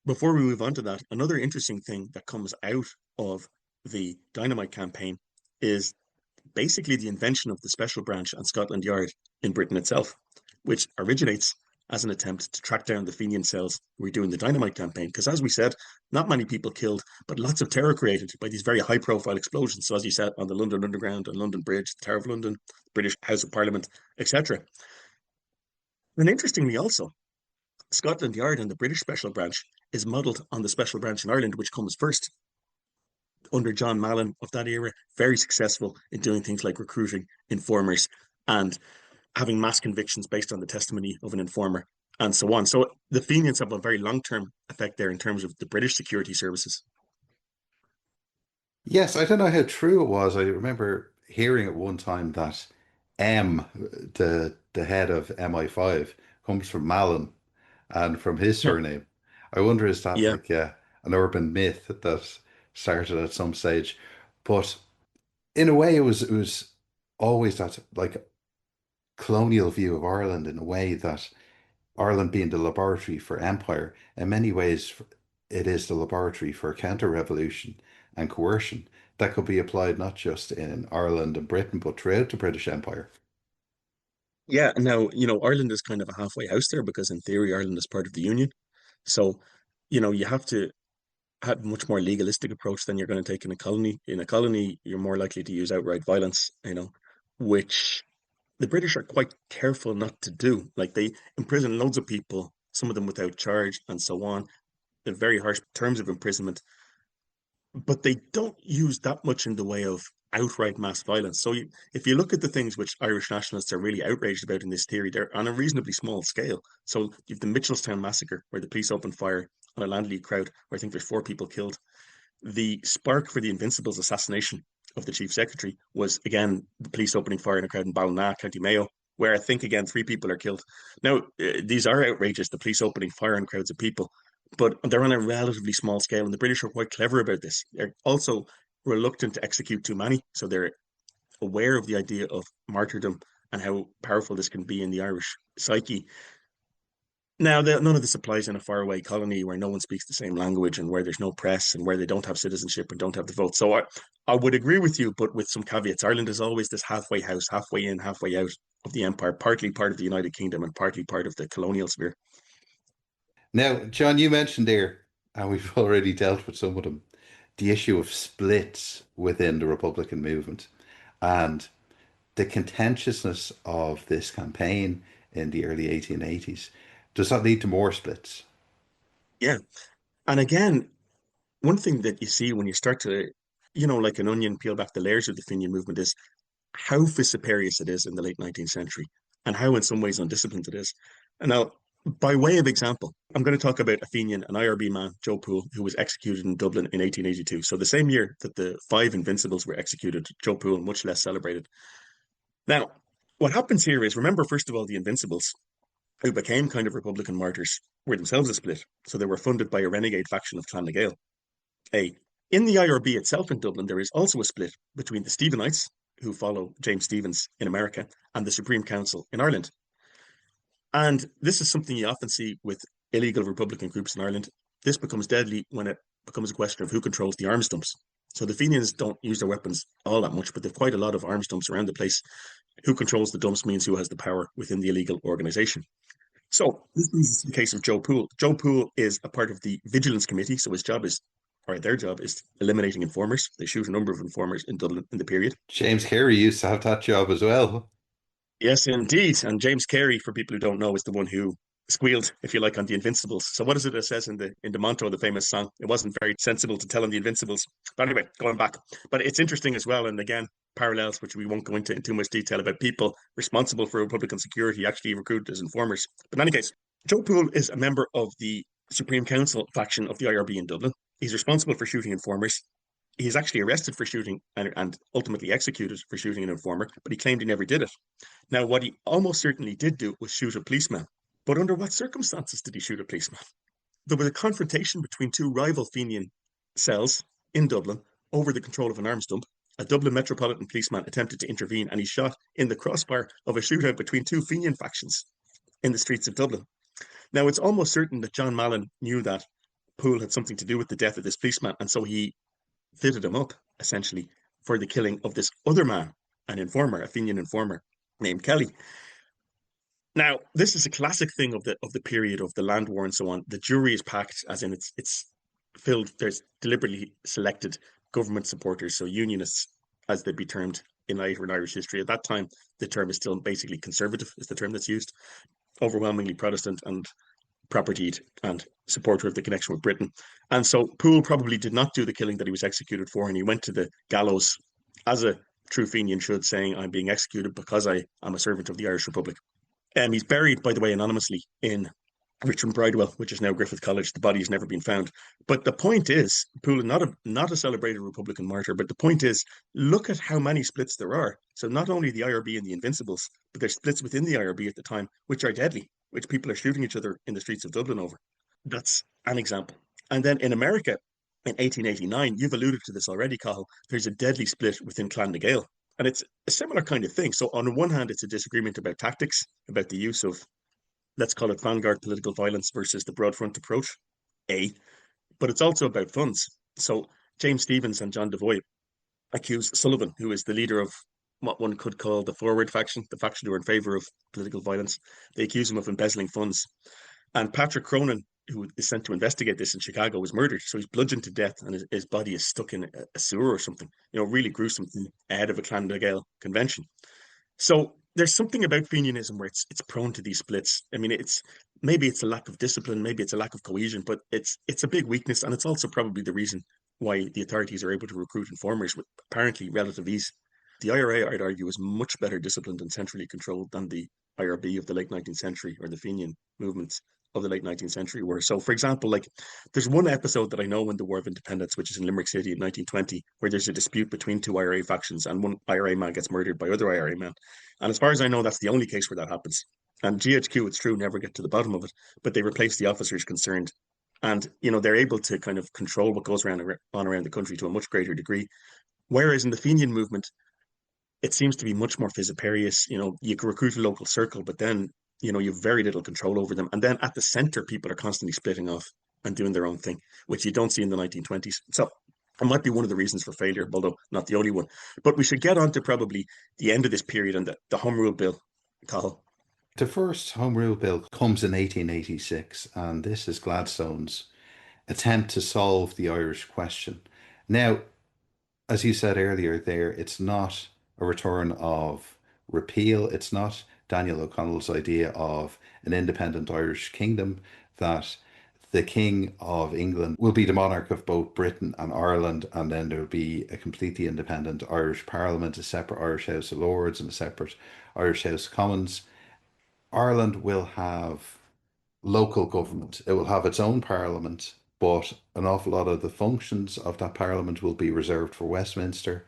before we move on to that, another interesting thing that comes out of the Dynamite campaign is basically the invention of the Special Branch and Scotland Yard in Britain itself, which originates as an attempt to track down the Fenian cells who were doing the Dynamite campaign. Because as we said, not many people killed, but lots of terror created by these very high profile explosions. So as you said, on the London Underground, on London Bridge, the Tower of London, British House of Parliament, etc. And interestingly also, Scotland Yard and the British Special Branch is modelled on the Special Branch in Ireland, which comes first under John Mallon of that era, very successful in doing things like recruiting informers and having mass convictions based on the testimony of an informer and so on. So the Fenians have a very long-term effect there in terms of the British security services. Yes, I don't know how true it was. I remember hearing at one time that M, the head of MI5, comes from Malin and from his surname. I wonder is that Yeah, like an urban myth that started at some stage? But in a way, it was always that like colonial view of Ireland in a way that Ireland being the laboratory for empire, in many ways, it is the laboratory for counter-revolution and coercion that could be applied not just in Ireland and Britain, but throughout the British Empire. yeah. Now, Ireland is kind of a halfway house there because in theory, Ireland is part of the Union. So, you have to have a much more legalistic approach than you're going to take in a colony. In a colony, you're more likely to use outright violence, which the British are quite careful not to do. Like they imprison loads of people, some of them without charge and so on. They're very harsh terms of imprisonment, but they don't use that much in the way of outright mass violence. So if you look at the things which Irish nationalists are really outraged about in this theory, they're on a reasonably small scale. So you've the Mitchelstown massacre, where the police opened fire on a Land League crowd, where I think there's 4 people killed. The spark for the Invincibles assassination of the chief secretary was again the police opening fire in a crowd in Ballina, County Mayo, where I think again 3 people are killed. Now these are outrageous, the police opening fire on crowds of people, but they're on a relatively small scale, and the British are quite clever about this. They're also reluctant to execute too many, so they're aware of the idea of martyrdom and how powerful this can be in the Irish psyche. Now, none of this applies in a faraway colony where no one speaks the same language and where there's no press and where they don't have citizenship and don't have the vote. So I would agree with you, but with some caveats. Ireland is always this halfway house, halfway in, halfway out of the empire, partly part of the United Kingdom and partly part of the colonial sphere. Now, John, you mentioned there, and we've already dealt with some of them, the issue of splits within the Republican movement and the contentiousness of this campaign in the early 1880s. Does that lead to more splits? Yeah. And again, one thing that you see when you start to, like an onion, peel back the layers of the Fenian movement is how vociferous it is in the late 19th century and how, in some ways, undisciplined it is. And now, by way of example, I'm going to talk about a Fenian, an IRB man, Joe Poole, who was executed in Dublin in 1882. So the same year that the five Invincibles were executed, Joe Poole, much less celebrated. Now, what happens here is, remember, first of all, the Invincibles, who became kind of Republican martyrs, were themselves a split. So they were funded by a renegade faction of Clan na Gael. In the IRB itself in Dublin, there is also a split between the Stephenites, who follow James Stephens in America, and the Supreme Council in Ireland. And this is something you often see with illegal Republican groups in Ireland. This becomes deadly when it becomes a question of who controls the arms dumps. So the Fenians don't use their weapons all that much, but they've quite a lot of arms dumps around the place. Who controls the dumps means who has the power within the illegal organization. So this is the case of Joe Poole. Joe Poole is a part of the Vigilance Committee, so their job is eliminating informers. They shoot a number of informers in Dublin in the period. James Carey used to have that job as well. Yes, indeed. And James Carey, for people who don't know, is the one who squealed, if you like, on the Invincibles. So what is it that says in the motto, the famous song? It wasn't very sensible to tell on the Invincibles. But anyway, going back. But it's interesting as well, and again, parallels, which we won't go into in too much detail, about people responsible for Republican security actually recruited as informers. But in any case, Joe Poole is a member of the Supreme Council faction of the IRB in Dublin. He's responsible for shooting informers. He's actually arrested for shooting and ultimately executed for shooting an informer, but he claimed he never did it. Now, what he almost certainly did do was shoot a policeman. But under what circumstances did he shoot a policeman? There was a confrontation between two rival Fenian cells in Dublin over the control of an arms dump. A Dublin Metropolitan policeman attempted to intervene and he shot in the crossbar of a shootout between two Fenian factions in the streets of Dublin. Now, it's almost certain that John Mallon knew that Poole had something to do with the death of this policeman, and so he fitted him up, essentially, for the killing of this other man, an informer, a Fenian informer named Kelly. Now, this is a classic thing of the period of the land war and so on. The jury is packed, as in it's filled. There's deliberately selected government supporters, so unionists, as they'd be termed in Irish history. At that time, the term is still basically conservative, is the term that's used. Overwhelmingly Protestant and propertied and supporter of the connection with Britain. And so Poole probably did not do the killing that he was executed for, and he went to the gallows as a true Fenian should, saying, I'm being executed because I am a servant of the Irish Republic. He's buried, by the way, anonymously in Richmond Bridewell, which is now Griffith College. The body has never been found. But the point is, Poole is not a celebrated Republican martyr, but the point is, look at how many splits there are. So not only the IRB and the Invincibles, but there's splits within the IRB at the time, which are deadly, which people are shooting each other in the streets of Dublin over. That's an example. And then in America, in 1889, you've alluded to this already, Cathal, there's a deadly split within Clan na Gael. And it's a similar kind of thing. So on one hand, it's a disagreement about tactics, about the use of, let's call it vanguard political violence versus the broad front approach, but it's also about funds. So James Stephens and John Devoy accuse Sullivan, who is the leader of what one could call the forward faction, the faction who are in favour of political violence. They accuse him of embezzling funds. And Patrick Cronin, who is sent to investigate this in Chicago, was murdered. So he's bludgeoned to death and his body is stuck in a sewer or something, really gruesome thing ahead of a Clan na Gael convention. So there's something about Fenianism where it's prone to these splits. I mean, maybe it's a lack of discipline, maybe it's a lack of cohesion, but it's a big weakness, and it's also probably the reason why the authorities are able to recruit informers with apparently relative ease. The IRA, I'd argue, is much better disciplined and centrally controlled than the IRB of the late 19th century or the Fenian movements of the late 19th century were. So, for example, like there's one episode that I know in the War of Independence, which is in Limerick City in 1920, where there's a dispute between two IRA factions and one IRA man gets murdered by other IRA men. And as far as I know, that's the only case where that happens. And GHQ, it's true, never get to the bottom of it, but they replace the officers concerned. And, they're able to kind of control what goes on around the country to a much greater degree. Whereas in the Fenian movement, it seems to be much more vociferous. You can recruit a local circle, but then You have very little control over them. And then at the center, people are constantly splitting off and doing their own thing, which you don't see in the 1920s. So it might be one of the reasons for failure, although not the only one. But we should get on to probably the end of this period and the Home Rule Bill, Cathal. The first Home Rule Bill comes in 1886, and this is Gladstone's attempt to solve the Irish question. Now, as you said earlier there, it's not a return of repeal. It's not Daniel O'Connell's idea of an independent Irish kingdom, that the King of England will be the monarch of both Britain and Ireland, and then there will be a completely independent Irish Parliament, a separate Irish House of Lords, and a separate Irish House of Commons. Ireland will have local government. It will have its own parliament, but an awful lot of the functions of that parliament will be reserved for Westminster.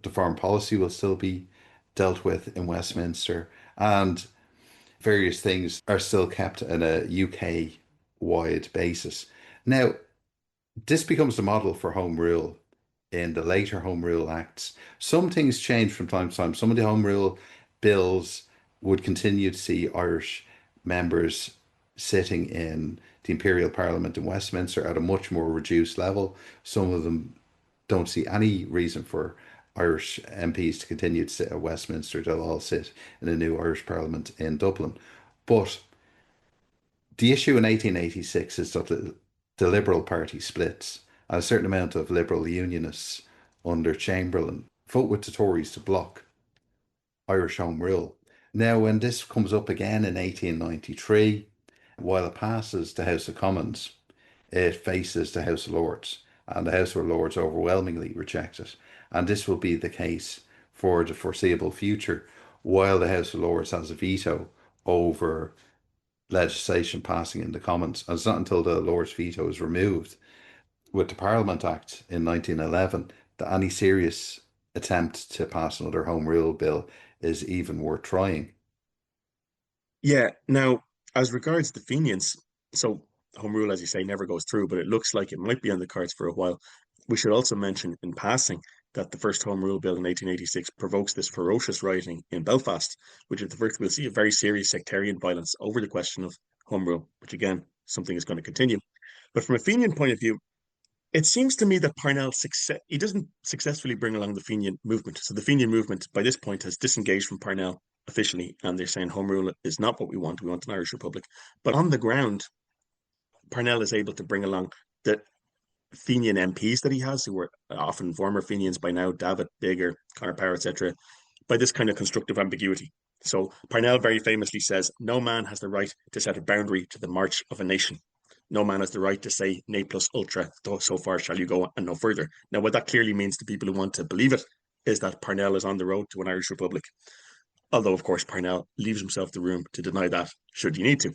The foreign policy will still be dealt with in Westminster, and various things are still kept in a UK wide basis. Now, this becomes the model for Home Rule in the later Home Rule Acts. Some things change from time to time. Some of the Home Rule bills would continue to see Irish members sitting in the Imperial Parliament in Westminster at a much more reduced level. Some of them don't see any reason for Irish MPs to continue to sit at Westminster. They'll all sit in a new Irish Parliament in Dublin. But the issue in 1886 is that the Liberal Party splits, and a certain amount of Liberal Unionists under Chamberlain vote with the Tories to block Irish Home Rule. Now, when this comes up again in 1893, while it passes the House of Commons, it faces the House of Lords, and the House of Lords overwhelmingly reject it. And this will be the case for the foreseeable future, while the House of Lords has a veto over legislation passing in the Commons. And it's not until the Lords' veto is removed with the Parliament Act in 1911 that any serious attempt to pass another Home Rule Bill is even worth trying. Yeah. Now, as regards the Fenians, so Home Rule, as you say, never goes through, but it looks like it might be on the cards for a while. We should also mention in passing that the first Home Rule Bill in 1886 provokes this ferocious rioting in Belfast, which is the first we'll see a very serious sectarian violence over the question of Home Rule, which again, something is going to continue. But from a Fenian point of view, it seems to me that Parnell he doesn't successfully bring along the Fenian movement. So the Fenian movement by this point has disengaged from Parnell officially, and they're saying Home Rule is not what we want. We want an Irish Republic. But on the ground, Parnell is able to bring along the Fenian MPs that he has, who were often former Fenians by now, David, Bigger, Conor Power, etc., by this kind of constructive ambiguity. So Parnell very famously says, no man has the right to set a boundary to the march of a nation. No man has the right to say ne plus ultra, so far shall you go and no further. Now, what that clearly means to people who want to believe it is that Parnell is on the road to an Irish Republic. Although, of course, Parnell leaves himself the room to deny that, should you need to.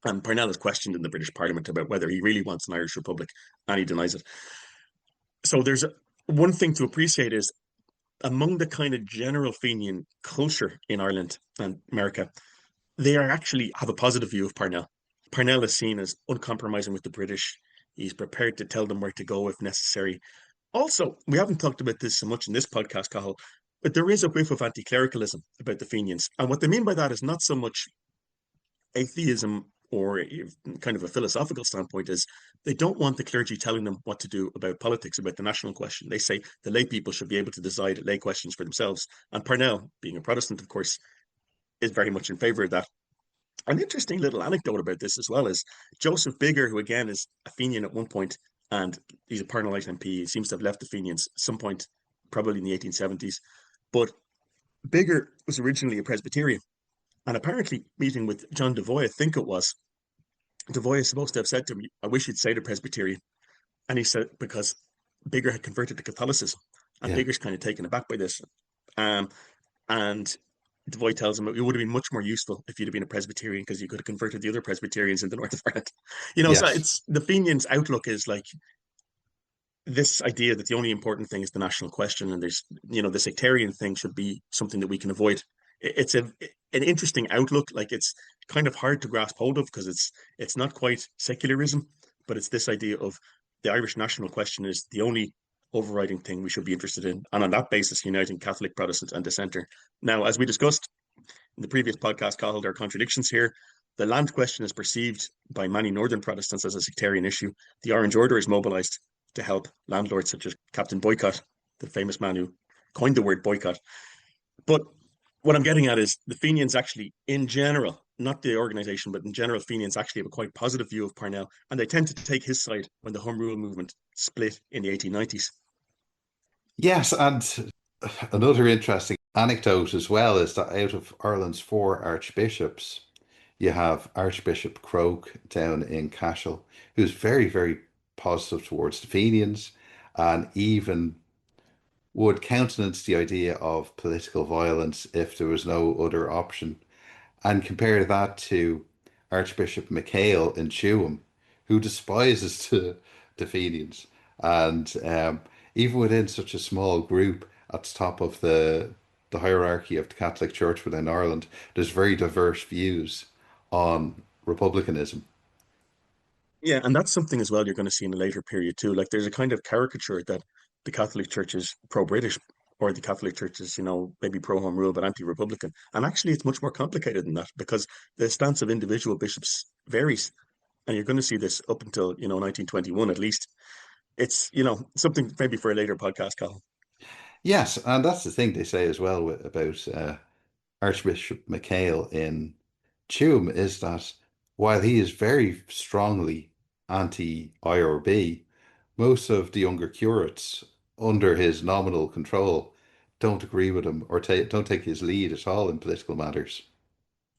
And Parnell is questioned in the British Parliament about whether he really wants an Irish Republic, and he denies it. So there's one thing to appreciate is among the kind of general Fenian culture in Ireland and America, they are actually have a positive view of Parnell. Parnell is seen as uncompromising with the British. He's prepared to tell them where to go if necessary. Also, we haven't talked about this so much in this podcast, Cathal, but there is a whiff of anti-clericalism about the Fenians. And what they mean by that is not so much atheism or kind of a philosophical standpoint, is they don't want the clergy telling them what to do about politics, about the national question. They say the lay people should be able to decide lay questions for themselves. And Parnell, being a Protestant, of course, is very much in favour of that. An interesting little anecdote about this as well is Joseph Bigger, who again is a Fenian at one point, and he's a Parnellite MP. He seems to have left the Fenians at some point, probably in the 1870s. But Bigger was originally a Presbyterian, and apparently meeting with John Devoy, I think it was, Devoy is supposed to have said to him, I wish you'd say the Presbyterian. And he said, because Bigger had converted to Catholicism, and Yeah. Bigger's kind of taken aback by this. And Devoy tells him it would have been much more useful if you'd have been a Presbyterian, because you could have converted the other Presbyterians in the north of Ireland. So Yes. it's the Fenians' outlook is like this idea that the only important thing is the national question, and there's the sectarian thing should be something that we can avoid. It's an interesting outlook. Like, it's kind of hard to grasp hold of because it's not quite secularism, but it's this idea of the Irish national question is the only overriding thing we should be interested in, and on that basis uniting Catholic, Protestant and dissenter. Now, as we discussed, In the previous podcast, Cathal, there are contradictions here. The land question is perceived by many northern Protestants as a sectarian issue. The Orange Order is mobilised to help landlords such as Captain Boycott, the famous man who coined the word boycott. But what I'm getting at is the Fenians actually, in general, not the organisation, but in general, Fenians actually have a quite positive view of Parnell, and they tend to take his side when the Home Rule movement split in the 1890s. Yes, and another interesting anecdote as well is that out of Ireland's four archbishops, you have Archbishop Croke down in Cashel, who's very, very positive towards the Fenians and even would countenance the idea of political violence if there was no other option. And compare that to Archbishop McHale in Tuam, who despises the Fenians. And even within such a small group at the top of the hierarchy of the Catholic Church within Ireland, there's very diverse views on republicanism. Yeah, and that's something as well you're going to see in a later period too. Like there's a kind of caricature that the Catholic Church is pro-British or the Catholic Church is, maybe pro-Home Rule but anti-Republican. And actually it's much more complicated than that because the stance of individual bishops varies. And you're going to see this up until, 1921 at least. It's, something maybe for a later podcast, Carl. Yes, and that's the thing they say as well about Archbishop McHale in Tuam is that while he is very strongly anti-IRB, most of the younger curates under his nominal control don't agree with him or don't take his lead at all in political matters.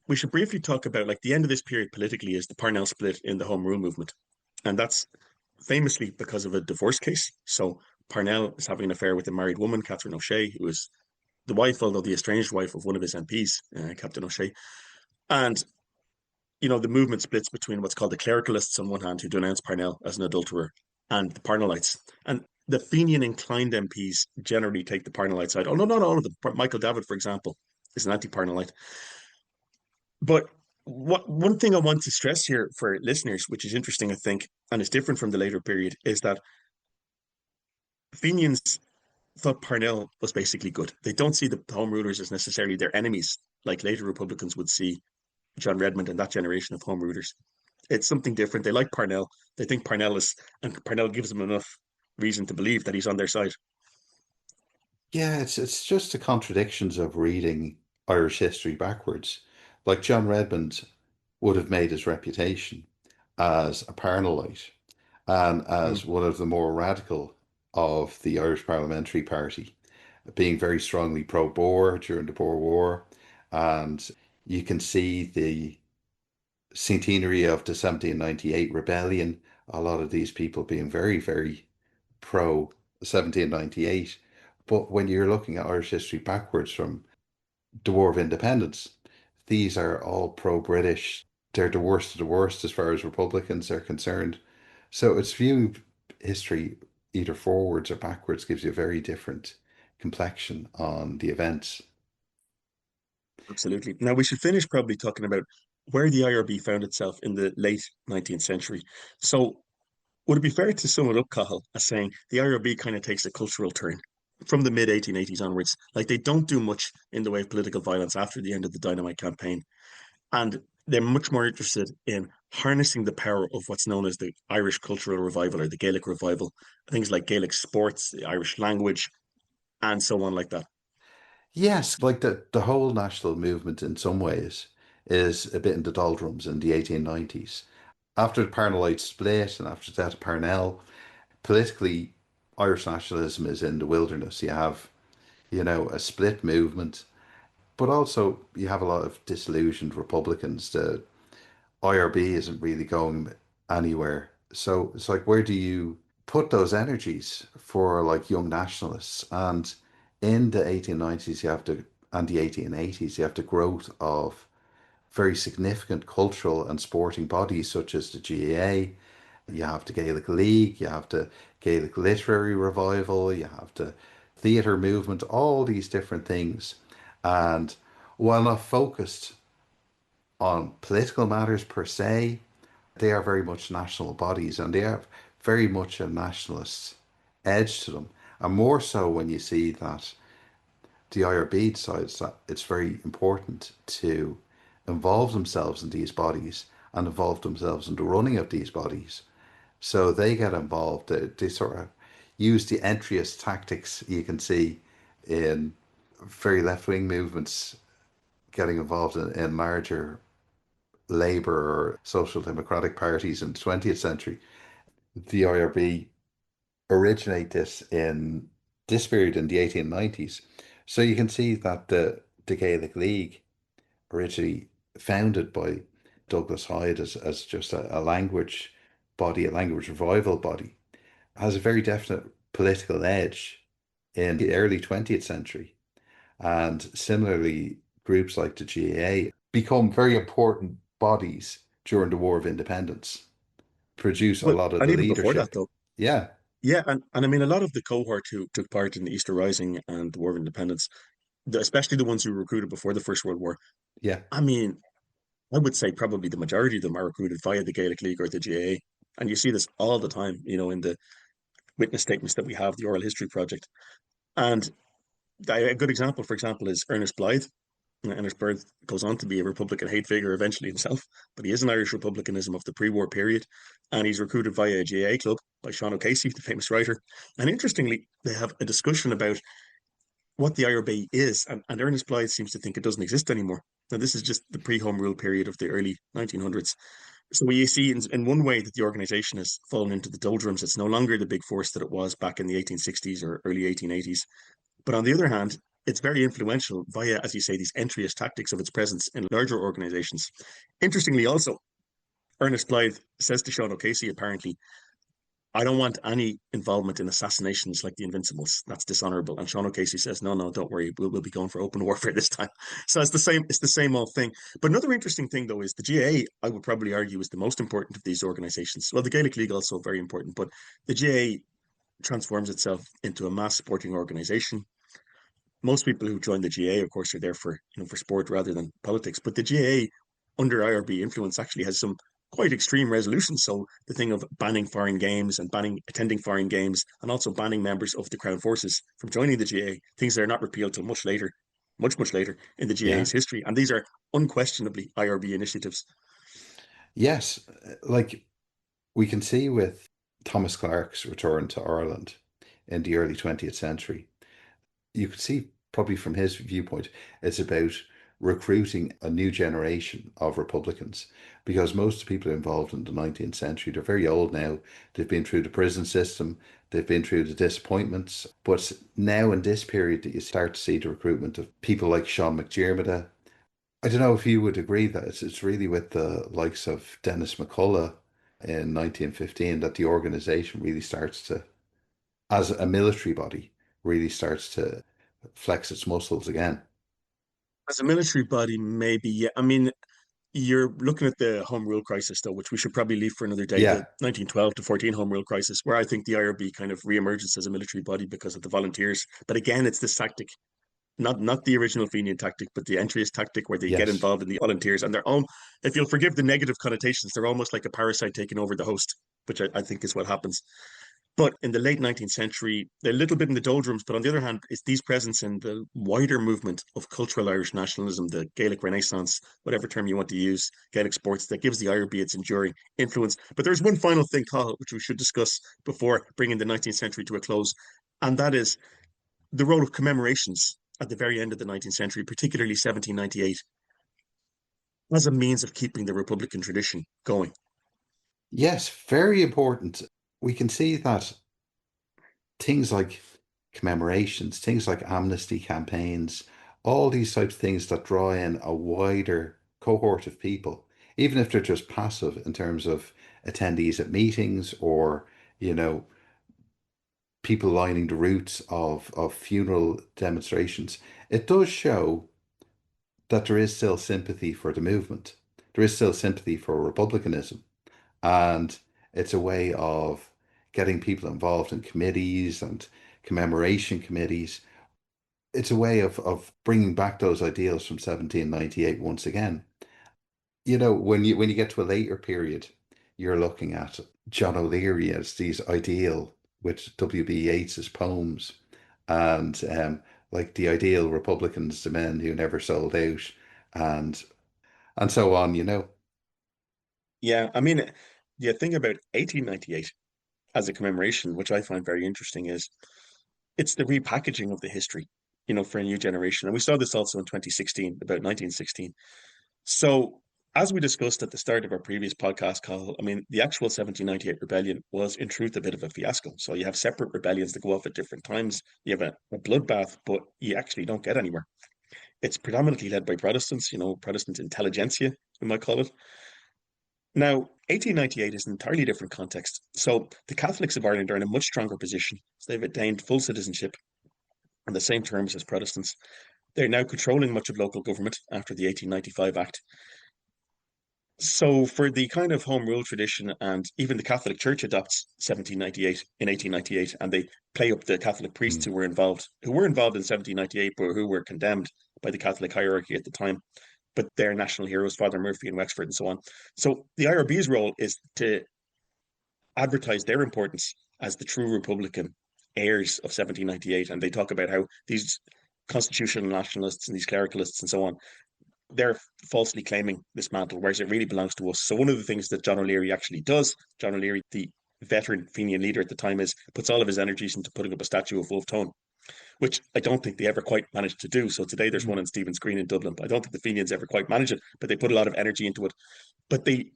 We should briefly talk about like the end of this period politically is the Parnell split in the Home Rule movement. And that's famously because of a divorce case. So Parnell is having an affair with a married woman, Catherine O'Shea, who is the wife, although the estranged wife of one of his MPs, Captain O'Shea. And, the movement splits between what's called the clericalists on one hand, who denounce Parnell as an adulterer, and the Parnellites. And the Fenian inclined MPs generally take the Parnellite side. Oh, no, not all of them. Michael Davitt, for example, is an anti Parnellite. But one thing I want to stress here for listeners, which is interesting, I think, and is different from the later period, is that Fenians thought Parnell was basically good. They don't see the Home Rulers as necessarily their enemies, like later Republicans would see John Redmond and that generation of Home Rulers. It's something different. They like Parnell. They think Parnell is, and Parnell gives them enough reason to believe that he's on their side. Yeah, it's just the contradictions of reading Irish history backwards. Like John Redmond would have made his reputation as a Parnellite and Mm, as one of the more radical of the Irish Parliamentary Party, being very strongly pro-Boer during the Boer War. And you can see the centenary of the 1798 rebellion, a lot of these people being very, very pro 1798. But when you're looking at Irish history backwards from the War of Independence, these are all pro-British. They're the worst of the worst as far as Republicans are concerned. So it's viewing history either forwards or backwards gives you a very different complexion on the events. absolutely. Now, we should finish probably talking about where the IRB found itself in the late 19th century. So, would it be fair to sum it up, Cahill, as saying the IRB kind of takes a cultural turn from the mid 1880s onwards? Like they don't do much in the way of political violence after the end of the Dynamite Campaign. And they're much more interested in harnessing the power of what's known as the Irish cultural revival or the Gaelic revival, things like Gaelic sports, the Irish language, and so on like that. Yes, like the whole national movement in some ways is a bit in the doldrums in the 1890s. After the Parnellite split and after that Parnell, politically Irish nationalism is in the wilderness. You have, a split movement, but also you have a lot of disillusioned Republicans. The IRB isn't really going anywhere. So it's like, where do you put those energies for like young nationalists? And in the 1890s, and the 1880s, you have the growth of very significant cultural and sporting bodies such as the GAA. You have the Gaelic League, you have the Gaelic Literary Revival, you have the theatre movement, all these different things. And while not focused on political matters per se, they are very much national bodies and they have very much a nationalist edge to them. And more so when you see that the IRB decides that it's very important to involve themselves in these bodies and involve themselves in the running of these bodies. So they get involved. They sort of use the entryist tactics you can see in very left wing movements getting involved in larger Labour or Social Democratic parties in the 20th century. The IRB originate this in this period in the 1890s. So you can see that the Gaelic League, originally founded by Douglas Hyde as just a language body, a language revival body, has a very definite political edge in the early 20th century. And similarly, groups like the GAA become very important bodies during the War of Independence, produce a Well, lot of and the even before that, leadership. though. Yeah, Yeah, and I mean, a lot of the cohort who took part in the Easter Rising and the War of Independence, especially the ones who were recruited before the First World War, yeah, I mean, I would say probably the majority of them are recruited via the Gaelic League or the GAA. And you see this all the time, in the witness statements that we have, the Oral History Project. And a good example, for example, is Ernest Blythe. Ernest Blythe goes on to be a Republican hate figure eventually himself, but he is an Irish Republicanism of the pre-war period. And he's recruited via a GAA club by Sean O'Casey, the famous writer. And interestingly, they have a discussion about what the IRB is, and Ernest Blythe seems to think it doesn't exist anymore. Now, this is just the pre-Home Rule period of the early 1900s. So we see in one way that the organization has fallen into the doldrums. It's no longer the big force that it was back in the 1860s or early 1880s. But on the other hand, it's very influential via, as you say, these entryist tactics of its presence in larger organizations. Interestingly, also, Ernest Blythe says to Sean O'Casey, apparently, I don't want any involvement in assassinations like the Invincibles. That's dishonorable. And Sean O'Casey says, no, no, don't worry. We'll be going for open warfare this time. So it's the same old thing. But another interesting thing, though, is the GAA, I would probably argue, is the most important of these organizations. Well, the Gaelic League also very important, but the GAA transforms itself into a mass sporting organization. Most people who join the GAA, of course, are there for for sport rather than politics. But the GAA, under IRB influence, actually has some quite extreme resolutions. So the thing of banning foreign games and banning attending foreign games, and also banning members of the Crown Forces from joining the GAA, things that are not repealed till much later, much later in the yeah. GAA's history. And these are unquestionably IRB initiatives. Yes, like we can see with Thomas Clark's return to Ireland in the early 20th century, you could see probably from his viewpoint, it's about recruiting a new generation of Republicans because most people involved in the 19th century, they're very old now. They've been through the prison system, they've been through the disappointments. But now in this period that you start to see the recruitment of people like Sean McDermott. I don't know if you would agree that it's really with the likes of Dennis McCullough in 1915 that the organization really starts to, as a military body, really starts to flex its muscles again. As a military body, maybe, yeah. I mean, you're looking at the Home Rule crisis, though, which we should probably leave for another day, the Yeah. 1912 to 14 Home Rule crisis, where I think the IRB kind of reemerges as a military body because of the volunteers. But again, it's this tactic, not the original Fenian tactic, but the entryist tactic where they get Yes. involved in the volunteers and their own, if you'll forgive the negative connotations, they're almost like a parasite taking over the host, which I think is what happens. But in the late 19th century, they're a little bit in the doldrums, but on the other hand, it's these presence in the wider movement of cultural Irish nationalism, the Gaelic Renaissance, whatever term you want to use, Gaelic sports, that gives the IRB its enduring influence. But there's one final thing, Cathal, which we should discuss before bringing the 19th century to a close, and that is the role of commemorations at the very end of the 19th century, particularly 1798, as a means of keeping the Republican tradition going. Yes, very important. We can see that things like commemorations, things like amnesty campaigns, all these types of things that draw in a wider cohort of people, even if they're just passive in terms of attendees at meetings or, you know, people lining the routes of funeral demonstrations, it does show that there is still sympathy for the movement. There is still sympathy for republicanism. And it's a way of getting people involved in committees and commemoration committees. It's a way of bringing back those ideals from 1798 once again. You know, when you get to a later period, you're looking at John O'Leary as these ideal with W.B. Yeats's poems and like the ideal Republicans, the men who never sold out, and and so on, you know. Yeah, I mean, the thing about 1898 as a commemoration, which I find very interesting, is it's the repackaging of the history, for a new generation. And we saw this also in 2016, about 1916. So, as we discussed at the start of our previous podcast call, I mean, the actual 1798 rebellion was in truth a bit of a fiasco. So, you have separate rebellions that go off at different times. You have a bloodbath, but you actually don't get anywhere. It's predominantly led by Protestants, Protestant intelligentsia, we might call it. Now, 1898 is an entirely different context. So, the Catholics of Ireland are in a much stronger position. So they've attained full citizenship on the same terms as Protestants. They're now controlling much of local government after the 1895 Act. So, for the kind of home rule tradition, and even the Catholic Church adopts 1798 in 1898, and they play up the Catholic priests Mm. who were involved in 1798, but who were condemned by the Catholic hierarchy at the time. But they're national heroes, Father Murphy and Wexford, and so on. So, the IRB's role is to advertise their importance as the true Republican heirs of 1798, and they talk about how these constitutional nationalists and these clericalists and so on, they're falsely claiming this mantle, whereas it really belongs to us. So one of the things that John O'Leary actually does, John O'Leary, the veteran Fenian leader at the time, is puts all of his energies into putting up a statue of Wolfe Tone, which I don't think they ever quite managed to do. So today there's one in Stephen's Green in Dublin. I don't think the Fenians ever quite manage it, but they put a lot of energy into it. But they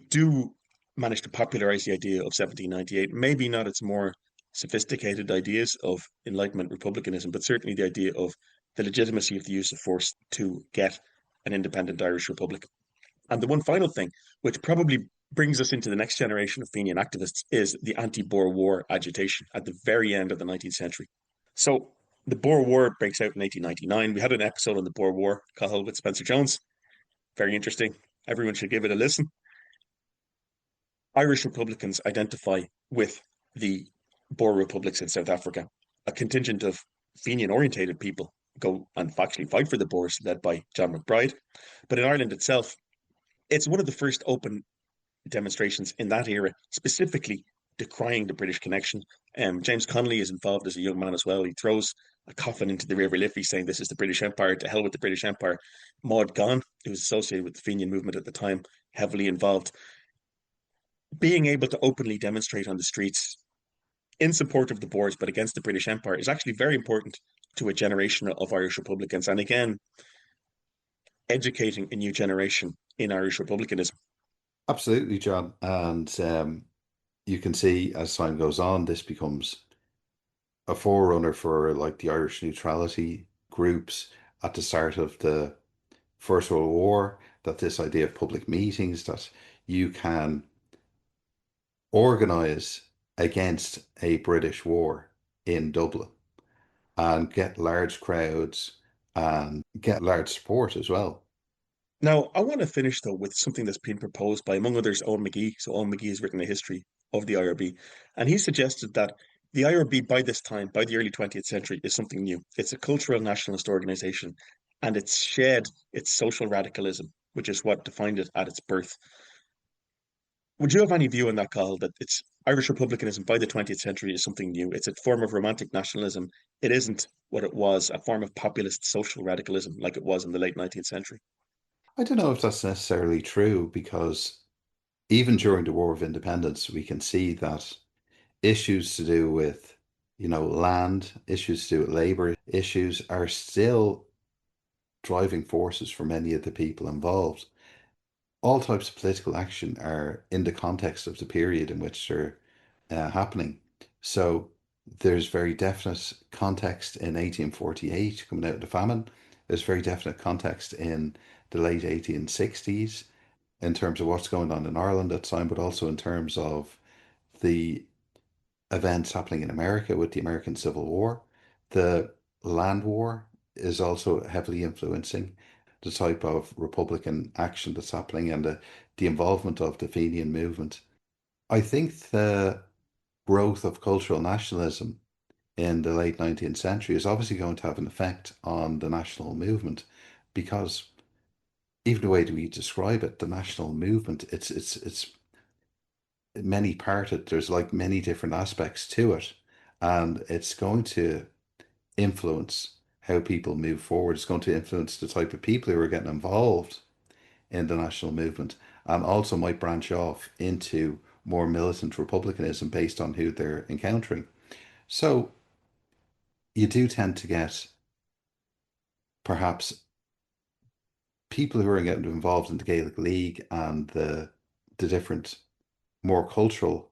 do manage to popularize the idea of 1798. Maybe not its more sophisticated ideas of Enlightenment republicanism, but certainly the idea of the legitimacy of the use of force to get an independent Irish republic. And the one final thing, which probably brings us into the next generation of Fenian activists, is the anti-Boer War agitation at the very end of the 19th century. So the Boer War breaks out in 1899. We had an episode on the Boer War, Cathal, with Spencer Jones. Very interesting. Everyone should give it a listen. Irish Republicans identify with the Boer republics in South Africa. A contingent of Fenian orientated people go and actually fight for the Boers, led by John McBride. But in Ireland itself, it's one of the first open demonstrations in that era, specifically decrying the British connection. James Connolly is involved as a young man as well. He throws a coffin into the River Liffey saying, "This is the British Empire, to hell with the British Empire." Maud Gonne, who was associated with the Fenian movement at the time, heavily involved. Being able to openly demonstrate on the streets in support of the Boers but against the British Empire is actually very important to a generation of Irish Republicans. And again, educating a new generation in Irish Republicanism. Absolutely, John. And you can see as time goes on, this becomes a forerunner for like the Irish neutrality groups at the start of the First World War, that this idea of public meetings, that you can organize against a British war in Dublin and get large crowds and get large support as well. Now, I want to finish though with something that's been proposed by, among others, Owen McGee. So Owen McGee has written a history of the IRB, and he suggested that the IRB by this time, by the early 20th century, is something new. It's a cultural nationalist organization, and it's shed its social radicalism, which is what defined it at its birth. Would you have any view on that, Carl, that it's Irish republicanism by the 20th century is something new? It's a form of romantic nationalism. It isn't what it was, a form of populist social radicalism like it was in the late 19th century. I don't know if that's necessarily true because even during the War of Independence, we can see that issues to do with, land, issues to do with labor issues are still driving forces for many of the people involved. All types of political action are in the context of the period in which they're happening. So there's very definite context in 1848 coming out of the famine. There's very definite context in the late 1860s in terms of what's going on in Ireland at the time, but also in terms of the events happening in America with the American Civil War. The land war is also heavily influencing the type of Republican action that's happening and the involvement of the Fenian movement. I think the growth of cultural nationalism in the late 19th century is obviously going to have an effect on the national movement because even the way that we describe it, the national movement, it's many parted. There's like many different aspects to it, and it's going to influence how people move forward. It's going to influence the type of people who are getting involved in the national movement, and also might branch off into more militant republicanism based on who they're encountering. So you do tend to get perhaps people who are getting involved in the Gaelic League and the different more cultural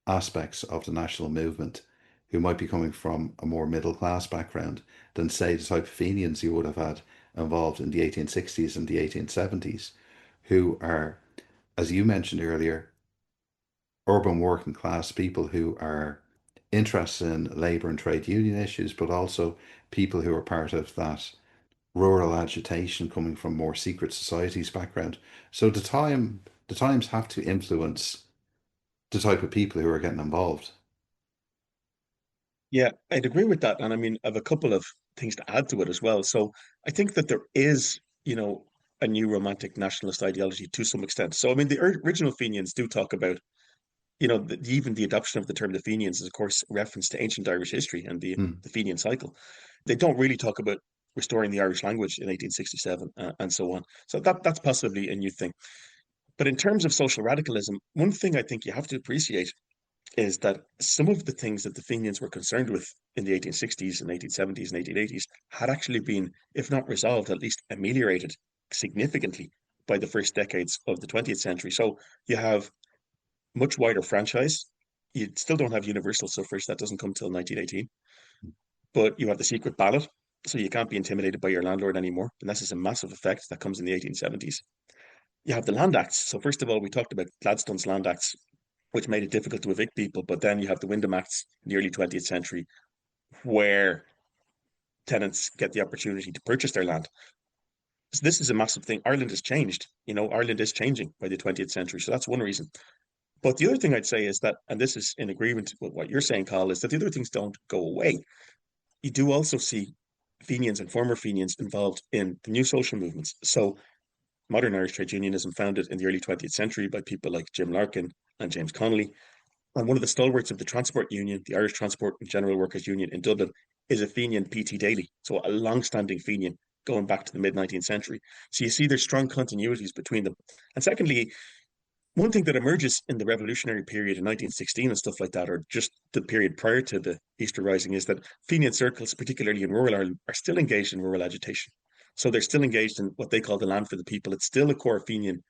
aspects of the national movement who might be coming from a more middle class background than, say, the type of Fenians you would have had involved in the 1860s and the 1870s, who are, as you mentioned earlier, urban working class people who are interested in labour and trade union issues, but also people who are part of that rural agitation coming from more secret societies background. So the times have to influence the type of people who are getting involved. Yeah, I'd agree with that. And I mean, I have a couple of things to add to it as well. So I think that there is, a new romantic nationalist ideology to some extent. So, I mean, the original Fenians do talk about, even the adoption of the term the Fenians is, of course, a reference to ancient Irish history and Hmm. the Fenian cycle. They don't really talk about restoring the Irish language in 1867 and so on. So that's possibly a new thing. But in terms of social radicalism, one thing I think you have to appreciate is that some of the things that the Fenians were concerned with in the 1860s and 1870s and 1880s had actually been, if not resolved, at least ameliorated significantly by the first decades of the 20th century. So you have much wider franchise. You still don't have universal suffrage, that doesn't come till 1918, but you have the secret ballot. So you can't be intimidated by your landlord anymore. And this is a massive effect that comes in the 1870s. You have the Land Acts. So first of all, we talked about Gladstone's Land Acts, which made it difficult to evict people. But then you have the Wyndham Acts in the early 20th century, where tenants get the opportunity to purchase their land. So this is a massive thing. Ireland has changed. Ireland is changing by the 20th century. So that's one reason. But the other thing I'd say is that, and this is in agreement with what you're saying, Carl, is that the other things don't go away. You do also see Fenians and former Fenians involved in the new social movements. So modern Irish trade unionism, founded in the early 20th century by people like Jim Larkin and James Connolly. And one of the stalwarts of the Transport Union, the Irish Transport and General Workers Union in Dublin, is a Fenian P.T. Daly, so a long-standing Fenian going back to the mid-19th century. So you see there's strong continuities between them. And secondly, one thing that emerges in the revolutionary period in 1916 and stuff like that, or just the period prior to the Easter Rising, is that Fenian circles, particularly in rural Ireland, are still engaged in rural agitation. So they're still engaged in what they call the land for the people. It's still a core Fenian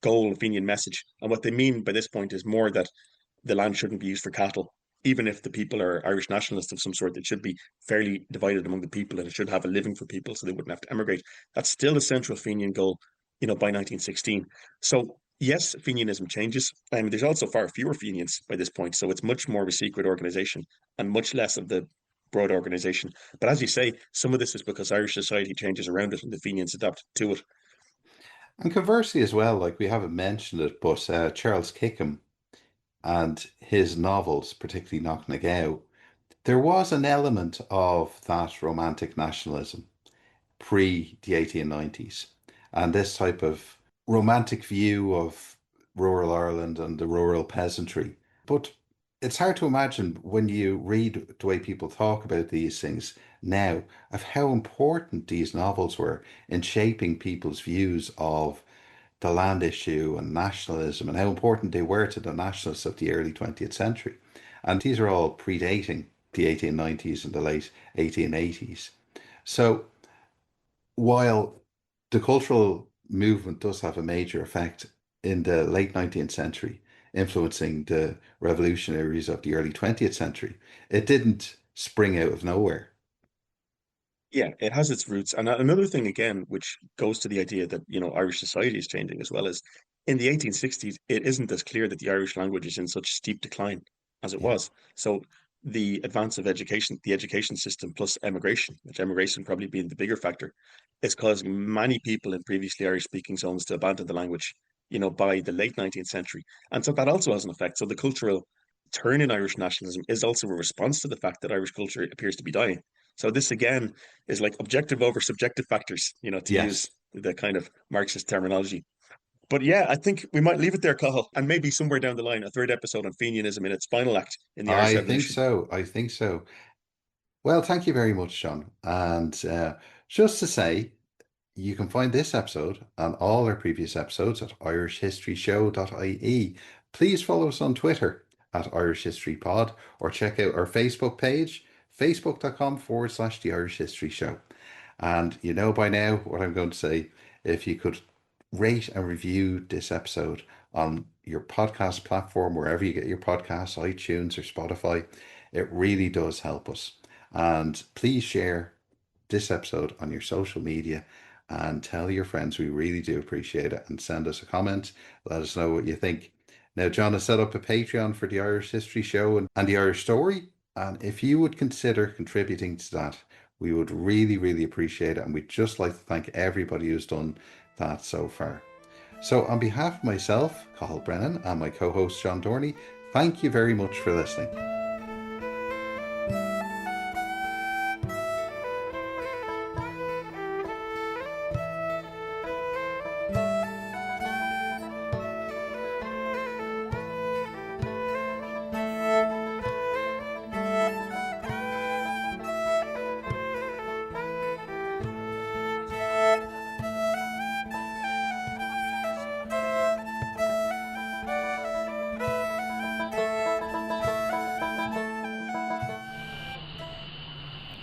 goal, a Fenian message. And what they mean by this point is more that the land shouldn't be used for cattle. Even if the people are Irish nationalists of some sort, it should be fairly divided among the people and it should have a living for people so they wouldn't have to emigrate. That's still a central Fenian goal, by 1916. So yes, Fenianism changes. There's also far fewer Fenians by this point. So it's much more of a secret organization and much less of the broad organization. But as you say, some of this is because Irish society changes around it and the Fenians adapt to it. And conversely as well, like we haven't mentioned it, but Charles Kickham and his novels, particularly Knock na Gao, there was an element of that romantic nationalism pre the 1890s. And this type of romantic view of rural Ireland and the rural peasantry. But it's hard to imagine when you read the way people talk about these things now of how important these novels were in shaping people's views of the land issue and nationalism and how important they were to the nationalists of the early 20th century. And these are all predating the 1890s and the late 1880s. So while the cultural movement does have a major effect in the late 19th century, influencing the revolutionaries of the early 20th century, it didn't spring out of nowhere. Yeah, it has its roots. And another thing, again, which goes to the idea that, Irish society is changing as well, is in the 1860s, it isn't as clear that the Irish language is in such steep decline as it Yeah. was. So the advance of education, the education system plus emigration, which emigration probably being the bigger factor, is causing many people in previously Irish speaking zones to abandon the language, by the late 19th century. And so that also has an effect. So the cultural turn in Irish nationalism is also a response to the fact that Irish culture appears to be dying. So this again is like objective over subjective factors, to use Yes, the kind of Marxist terminology. But yeah, I think we might leave it there, Cathal, and maybe somewhere down the line, a third episode on Fenianism in its final act in the Irish I think Revolution. so. I think so. Well, thank you very much, Sean. And just to say, you can find this episode and all our previous episodes at irishhistoryshow.ie. Please follow us on Twitter at Irish History Pod, or check out our Facebook page, facebook.com/The Irish History Show. And you know by now what I'm going to say. If you could rate and review this episode on your podcast platform, wherever you get your podcasts, iTunes or Spotify, it really does help us. And please share this episode on your social media and tell your friends. We really do appreciate it. And send us a comment. Let us know what you think. Now, John has set up a Patreon for the Irish History Show and the Irish Story. And if you would consider contributing to that, we would really, really appreciate it. And we'd just like to thank everybody who's done that so far. So on behalf of myself, Cathal Brennan, and my co-host, Sean Dorney, thank you very much for listening.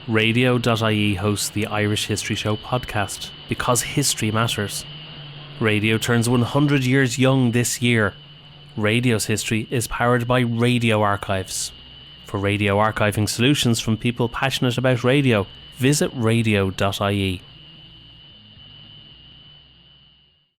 Radio.ie hosts the Irish History Show podcast because history matters. Radio turns 100 years young this year. Radio's history is powered by radio archives. For radio archiving solutions from people passionate about radio, visit radio.ie.